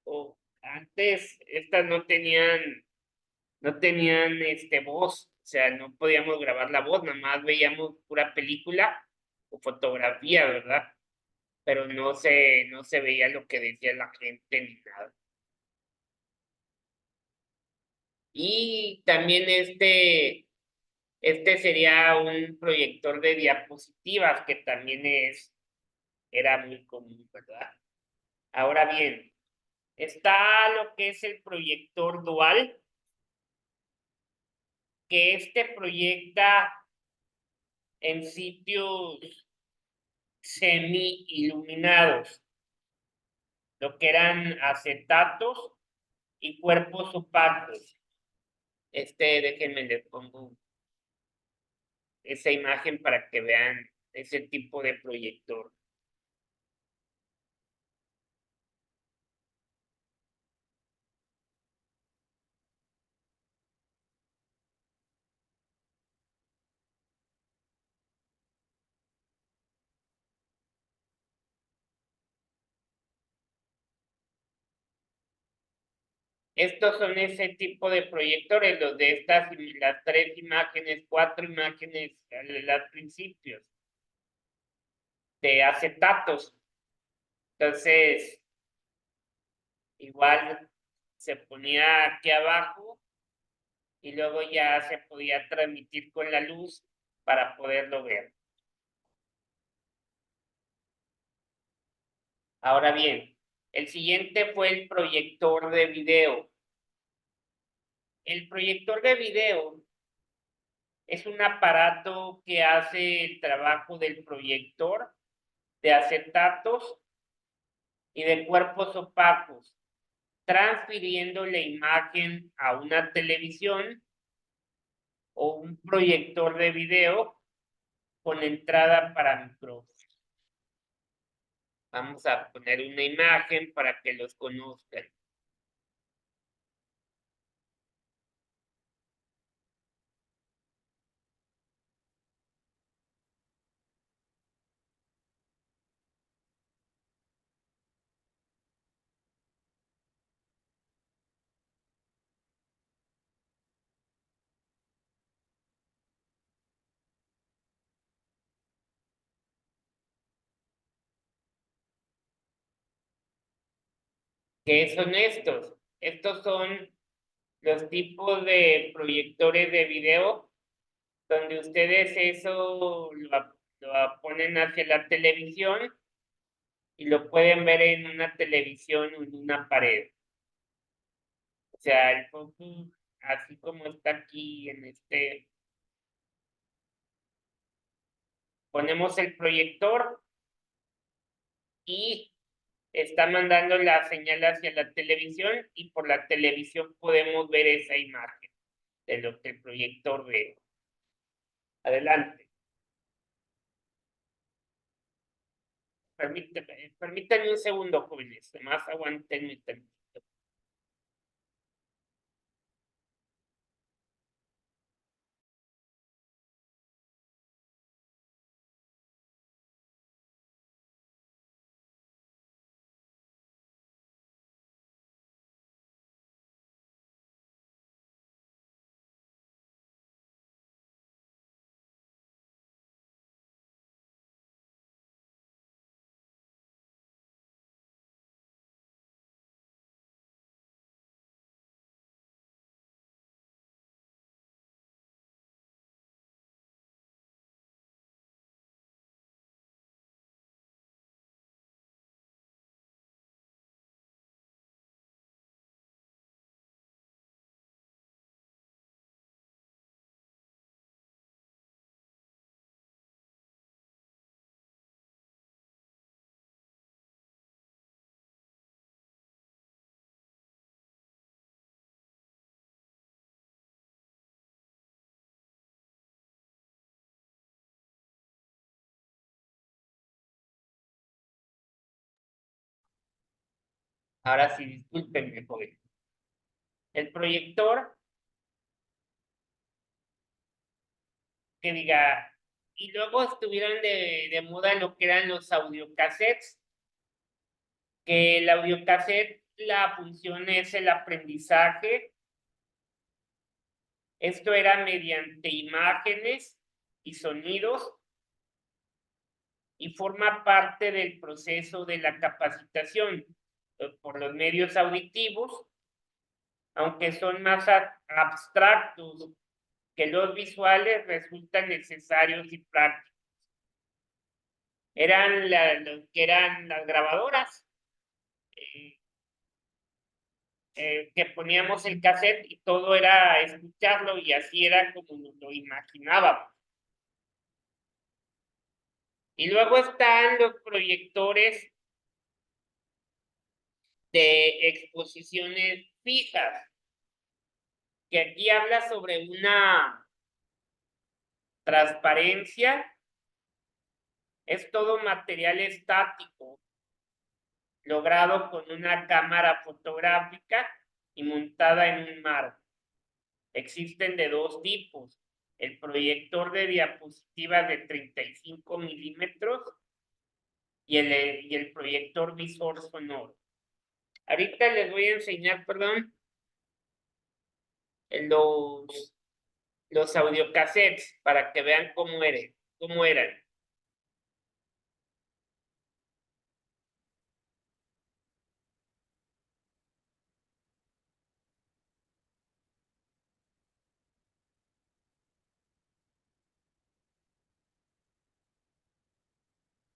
o antes estas no tenían voz, o sea, no podíamos grabar la voz, nada más veíamos pura película o fotografía, ¿verdad? Pero no se veía lo que decía la gente ni nada. Y también este sería un proyector de diapositivas que también era muy común, ¿verdad? Ahora bien, está lo que es el proyector dual, que proyecta en sitios semi iluminados, lo que eran acetatos y cuerpos opacos. Déjenme les pongo esa imagen para que vean ese tipo de proyector. Estos son ese tipo de proyectores, los de las 3 imágenes, 4 imágenes al principios, de acetatos. Entonces, igual se ponía aquí abajo y luego ya se podía transmitir con la luz para poderlo ver. Ahora bien, el siguiente fue el proyector de video. El proyector de video es un aparato que hace el trabajo del proyector de acetatos y de cuerpos opacos, transfiriendo la imagen a una televisión o un proyector de video con entrada para micrófono. Vamos a poner una imagen para que los conozcan. ¿Qué son estos? Estos son los tipos de proyectores de video donde ustedes eso lo ponen hacia la televisión y lo pueden ver en una televisión o en una pared. O sea, el foco, así como está aquí en este, ponemos el proyector y está mandando la señal hacia la televisión y por la televisión podemos ver esa imagen de lo que el proyector ve. Adelante. Permítanme un segundo, jóvenes. Además, aguantenme tantito. Ahora sí, discúlpenme, jóvenes. El proyector que diga, y luego estuvieron de moda lo que eran los audiocassettes, que el audiocassette, la función es el aprendizaje. Esto era mediante imágenes y sonidos y forma parte del proceso de la capacitación por los medios auditivos, aunque son más abstractos que los visuales, resultan necesarios y prácticos. Eran los que eran las grabadoras, que poníamos el cassette y todo era escucharlo y así era como nos lo imaginábamos. Y luego están los proyectores de exposiciones fijas, que aquí habla sobre una transparencia, es todo material estático, logrado con una cámara fotográfica y montada en un marco. Existen de dos tipos, el proyector de diapositivas de 35 milímetros y el proyector visor sonoro. Ahorita les voy a enseñar, perdón, los, los audiocassettes para que vean cómo eran.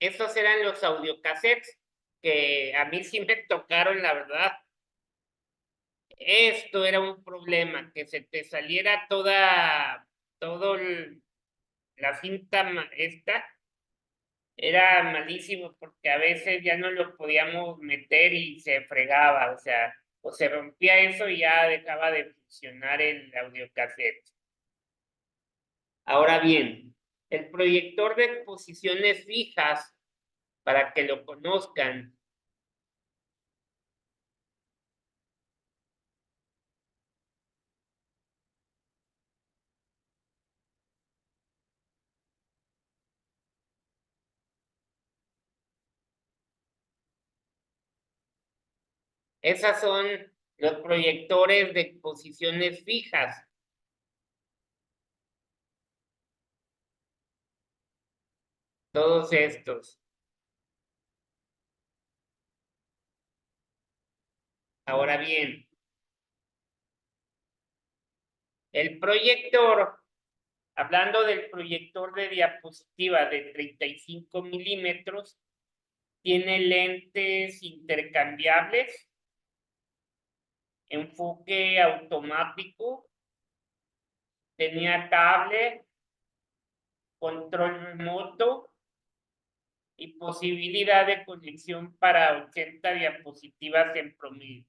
Esos eran los audiocassettes que a mí sí me tocaron, la verdad. Esto era un problema, que se te saliera todo la cinta esta, era malísimo porque a veces ya no lo podíamos meter y se fregaba, o sea, o se rompía eso y ya dejaba de funcionar el audiocassette. Ahora bien, el proyector de exposiciones fijas, para que lo conozcan, esas son los proyectores de exposiciones fijas, todos estos. Ahora bien, el proyector, hablando del proyector de diapositiva de 35 milímetros, tiene lentes intercambiables, enfoque automático, tenía cable, control remoto y posibilidad de conexión para 80 diapositivas en promedio.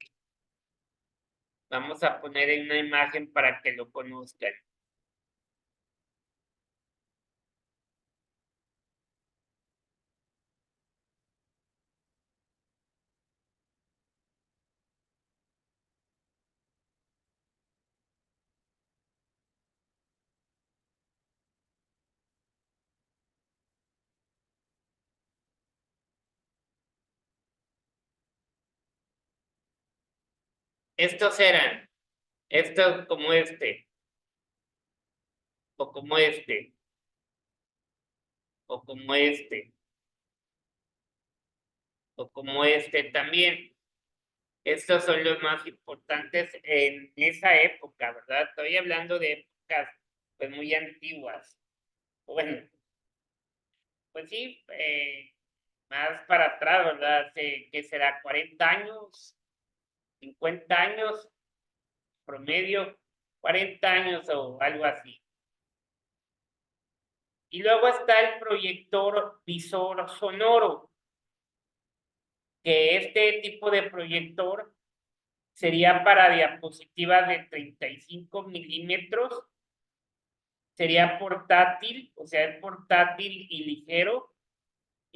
Vamos a poner en una imagen para que lo conozcan. Estos eran, estos como o como o como o como también. Estos son los más importantes en esa época, ¿verdad? Estoy hablando de épocas pues muy antiguas. Bueno, pues sí, más para atrás, ¿verdad? Hace, ¿qué será? 40 años, 50 años, promedio, 40 años o algo así. Y luego está el proyector visor sonoro, que este tipo de proyector sería para diapositivas de 35 milímetros, sería portátil, o sea, es portátil y ligero,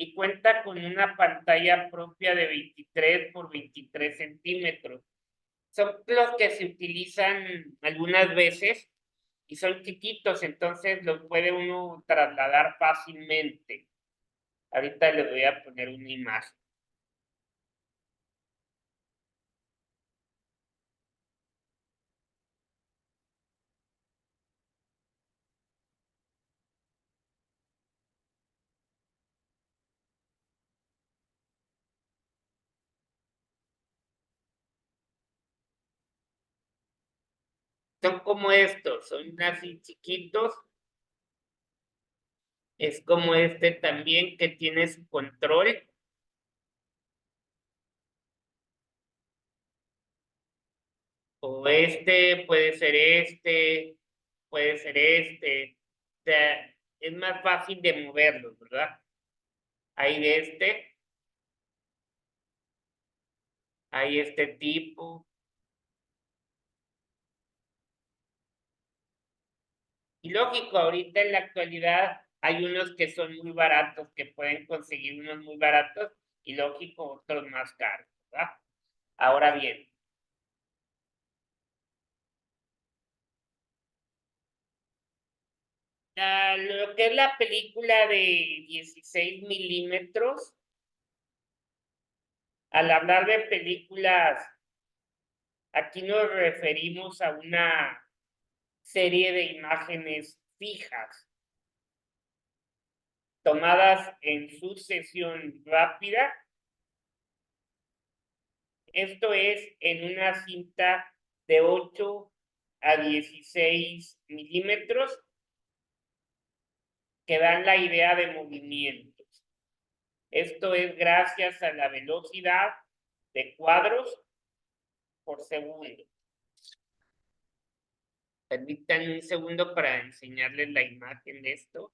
y cuenta con una pantalla propia de 23 por 23 centímetros. Son los que se utilizan algunas veces y son chiquitos, entonces los puede uno trasladar fácilmente. Ahorita les voy a poner una imagen. Son como estos, son así chiquitos. Es como este también que tiene su control. O puede ser este. O sea, es más fácil de moverlos, ¿verdad? Hay de hay este tipo. Y lógico, ahorita en la actualidad hay unos que son muy baratos, que pueden conseguir unos muy baratos, y lógico, otros más caros, ¿verdad? Ahora bien, lo que es la película de 16 milímetros, al hablar de películas, aquí nos referimos a una serie de imágenes fijas, tomadas en sucesión rápida. Esto es en una cinta de 8 a 16 milímetros que dan la idea de movimientos. Esto es gracias a la velocidad de cuadros por segundo. Permítanme un segundo para enseñarles la imagen de esto.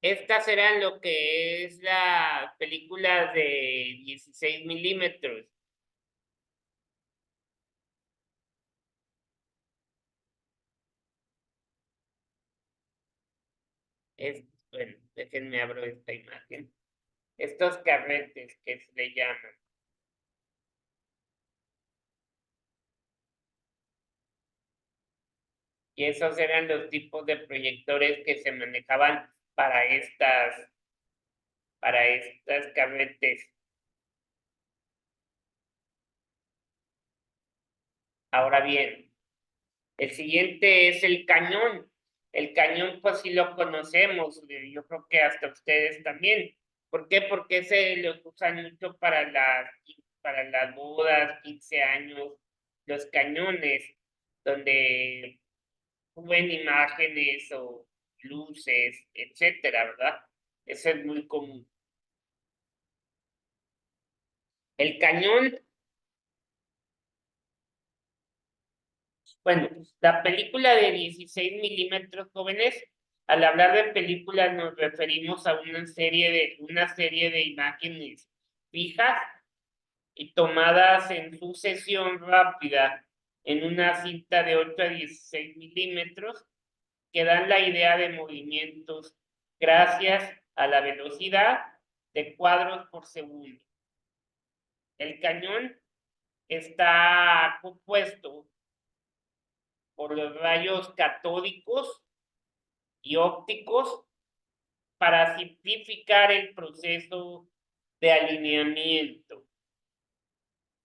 Estas eran lo que es la película de 16 milímetros. Bueno, déjenme abro esta imagen. Estos carretes que se le llaman. Y esos eran los tipos de proyectores que se manejaban para estas carretes. Ahora bien, el siguiente es el cañón. El cañón, pues sí lo conocemos, yo creo que hasta ustedes también. ¿Por qué? Porque se los usan mucho para las bodas, 15 años, los cañones, donde suben imágenes o luces, etcétera, ¿verdad? Eso es muy común. El cañón, bueno, la película de 16 milímetros, jóvenes, al hablar de películas nos referimos a una serie de imágenes fijas y tomadas en sucesión rápida en una cinta de 8 a 16 milímetros que dan la idea de movimientos gracias a la velocidad de cuadros por segundo. El cañón está compuesto por los rayos catódicos y ópticos para simplificar el proceso de alineamiento.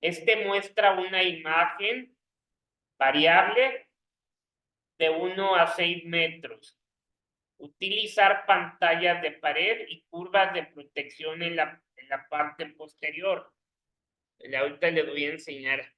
Este muestra una imagen variable de 1 a 6 metros. Utilizar pantallas de pared y curvas de protección en la parte posterior. Ahorita les voy a enseñar.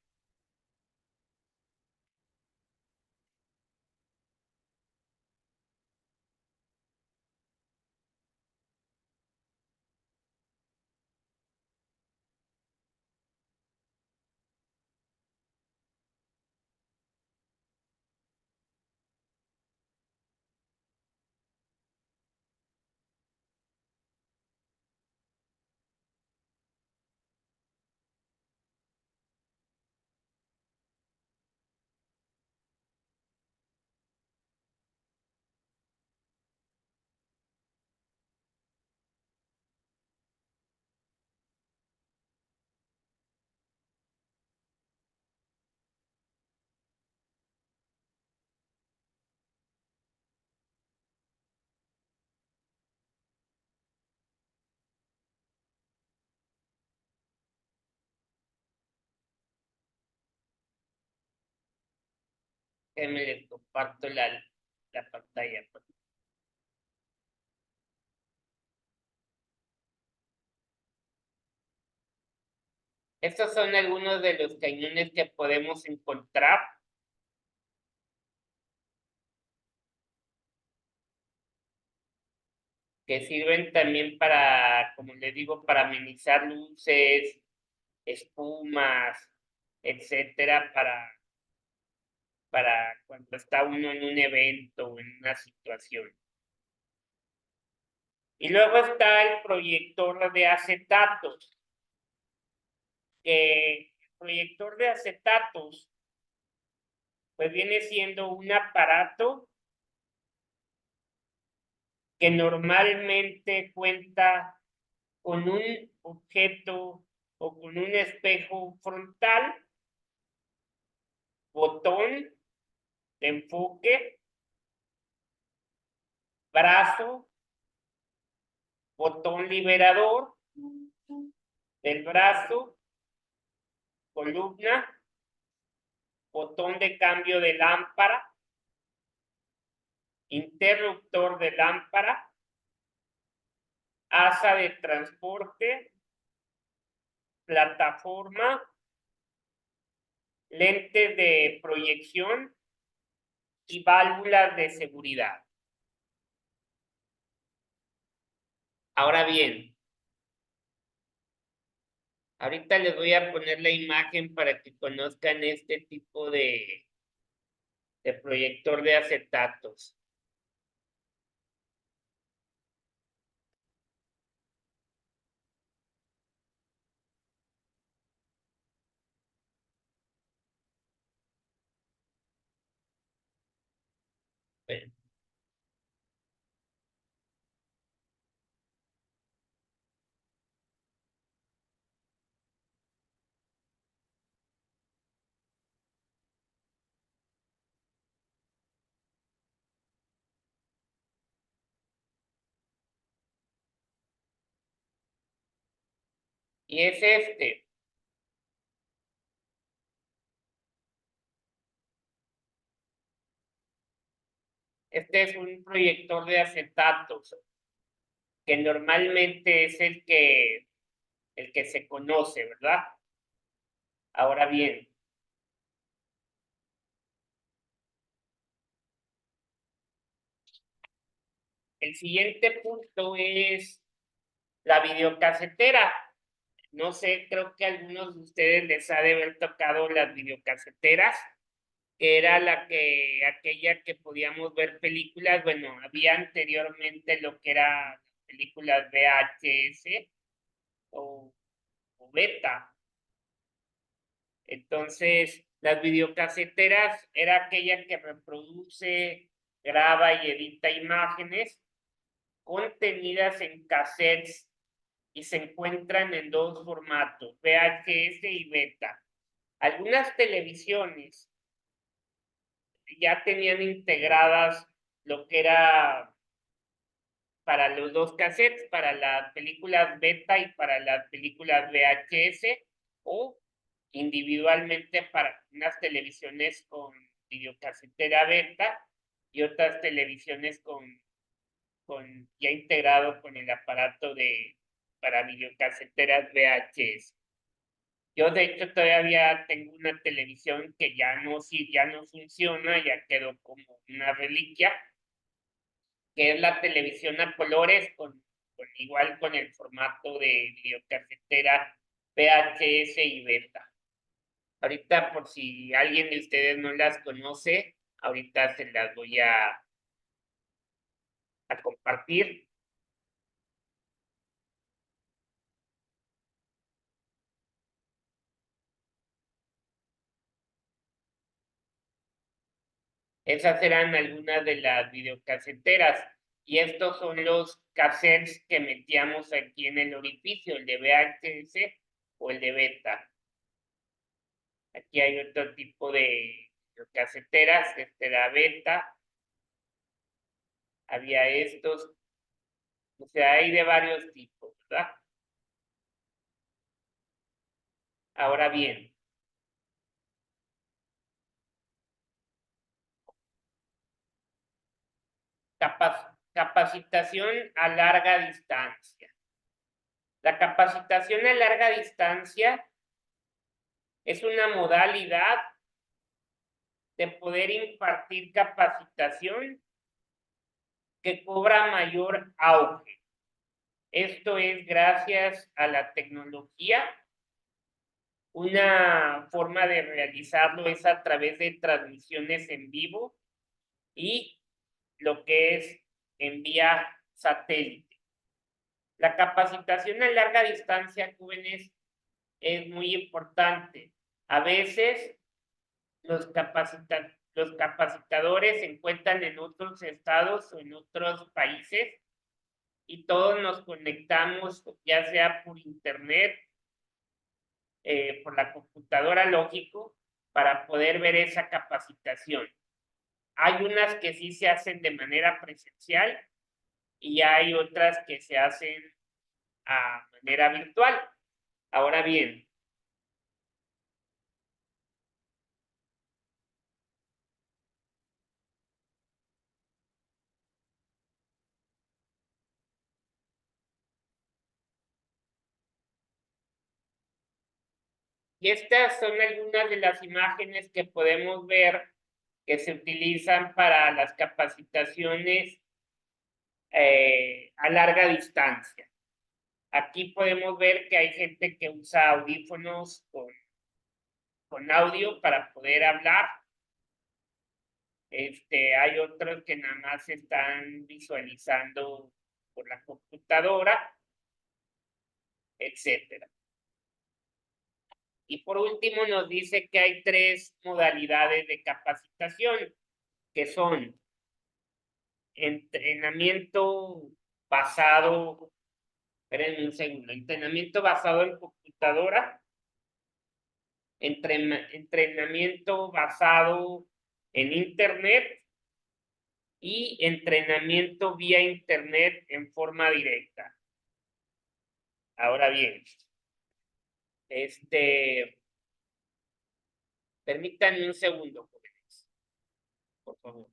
Déjenme les comparto la pantalla. Estos son algunos de los cañones que podemos encontrar. Que sirven también para, como les digo, para amenizar luces, espumas, etcétera, para cuando está uno en un evento o en una situación. Y luego está el proyector de acetatos, que el proyector de acetatos pues viene siendo un aparato que normalmente cuenta con un objeto o con un espejo frontal, botón de enfoque, brazo, botón liberador del brazo, columna, botón de cambio de lámpara, interruptor de lámpara, asa de transporte, plataforma lentes de proyección y válvulas de seguridad. Ahora bien, ahorita les voy a poner la imagen para que conozcan este tipo de proyector de acetatos. Bueno, y es este. Este es un proyector de acetatos, que normalmente es el que se conoce, ¿verdad? Ahora bien, el siguiente punto es la videocasetera. No sé, creo que a algunos de ustedes les ha de haber tocado las videocaseteras, que era aquella que podíamos ver películas. Bueno, había anteriormente lo que era películas VHS o, o beta. Entonces, las videocaseteras era aquella que reproduce, graba y edita imágenes contenidas en cassettes y se encuentran en dos formatos, VHS y beta. Algunas televisiones ya tenían integradas lo que era para los dos cassettes, para las películas beta y para las películas VHS, o individualmente para unas televisiones con videocasetera beta y otras televisiones con ya integrado con el aparato para videocaseteras VHS. Yo de hecho todavía tengo una televisión que ya no, sí, ya no funciona, ya quedó como una reliquia, que es la televisión a colores igual con el formato de videocasetera VHS y beta. Ahorita, por si alguien de ustedes no las conoce, ahorita se las voy a compartir. Esas eran algunas de las videocaseteras. Y estos son los cassettes que metíamos aquí en el orificio, el de VHS o el de beta. Aquí hay otro tipo de videocaseteras, este era beta, había estos, o sea, hay de varios tipos, ¿verdad? Ahora bien, capacitación a larga distancia. La capacitación a larga distancia es una modalidad de poder impartir capacitación que cobra mayor auge. Esto es gracias a la tecnología. Una forma de realizarlo es a través de transmisiones en vivo y lo que es en vía satélite. La capacitación a larga distancia, jóvenes, es muy importante. A veces los capacitadores se encuentran en otros estados o en otros países y todos nos conectamos, ya sea por internet, por la computadora, lógico, para poder ver esa capacitación. Hay unas que sí se hacen de manera presencial y hay otras que se hacen a manera virtual. Ahora bien, Y estas son algunas de las imágenes que podemos ver que se utilizan para las capacitaciones a larga distancia. Aquí podemos ver que hay gente que usa audífonos con audio para poder hablar. Hay otros que nada más están visualizando por la computadora, etcétera. Y por último nos dice que hay 3 modalidades de capacitación, que son entrenamiento basado, espérenme un segundo, entrenamiento basado en computadora, entrenamiento basado en internet y entrenamiento vía internet en forma directa. Ahora bien, permítanme un segundo, jóvenes, por favor.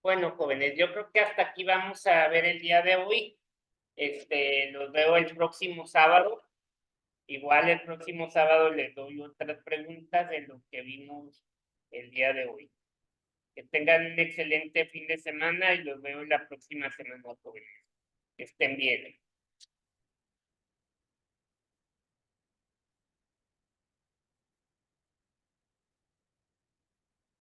Bueno, jóvenes, yo creo que hasta aquí vamos a ver el día de hoy. Los veo el próximo sábado. Igual el próximo sábado les doy otras preguntas de lo que vimos el día de hoy. Que tengan un excelente fin de semana y los veo la próxima semana, jóvenes. Que estén bien.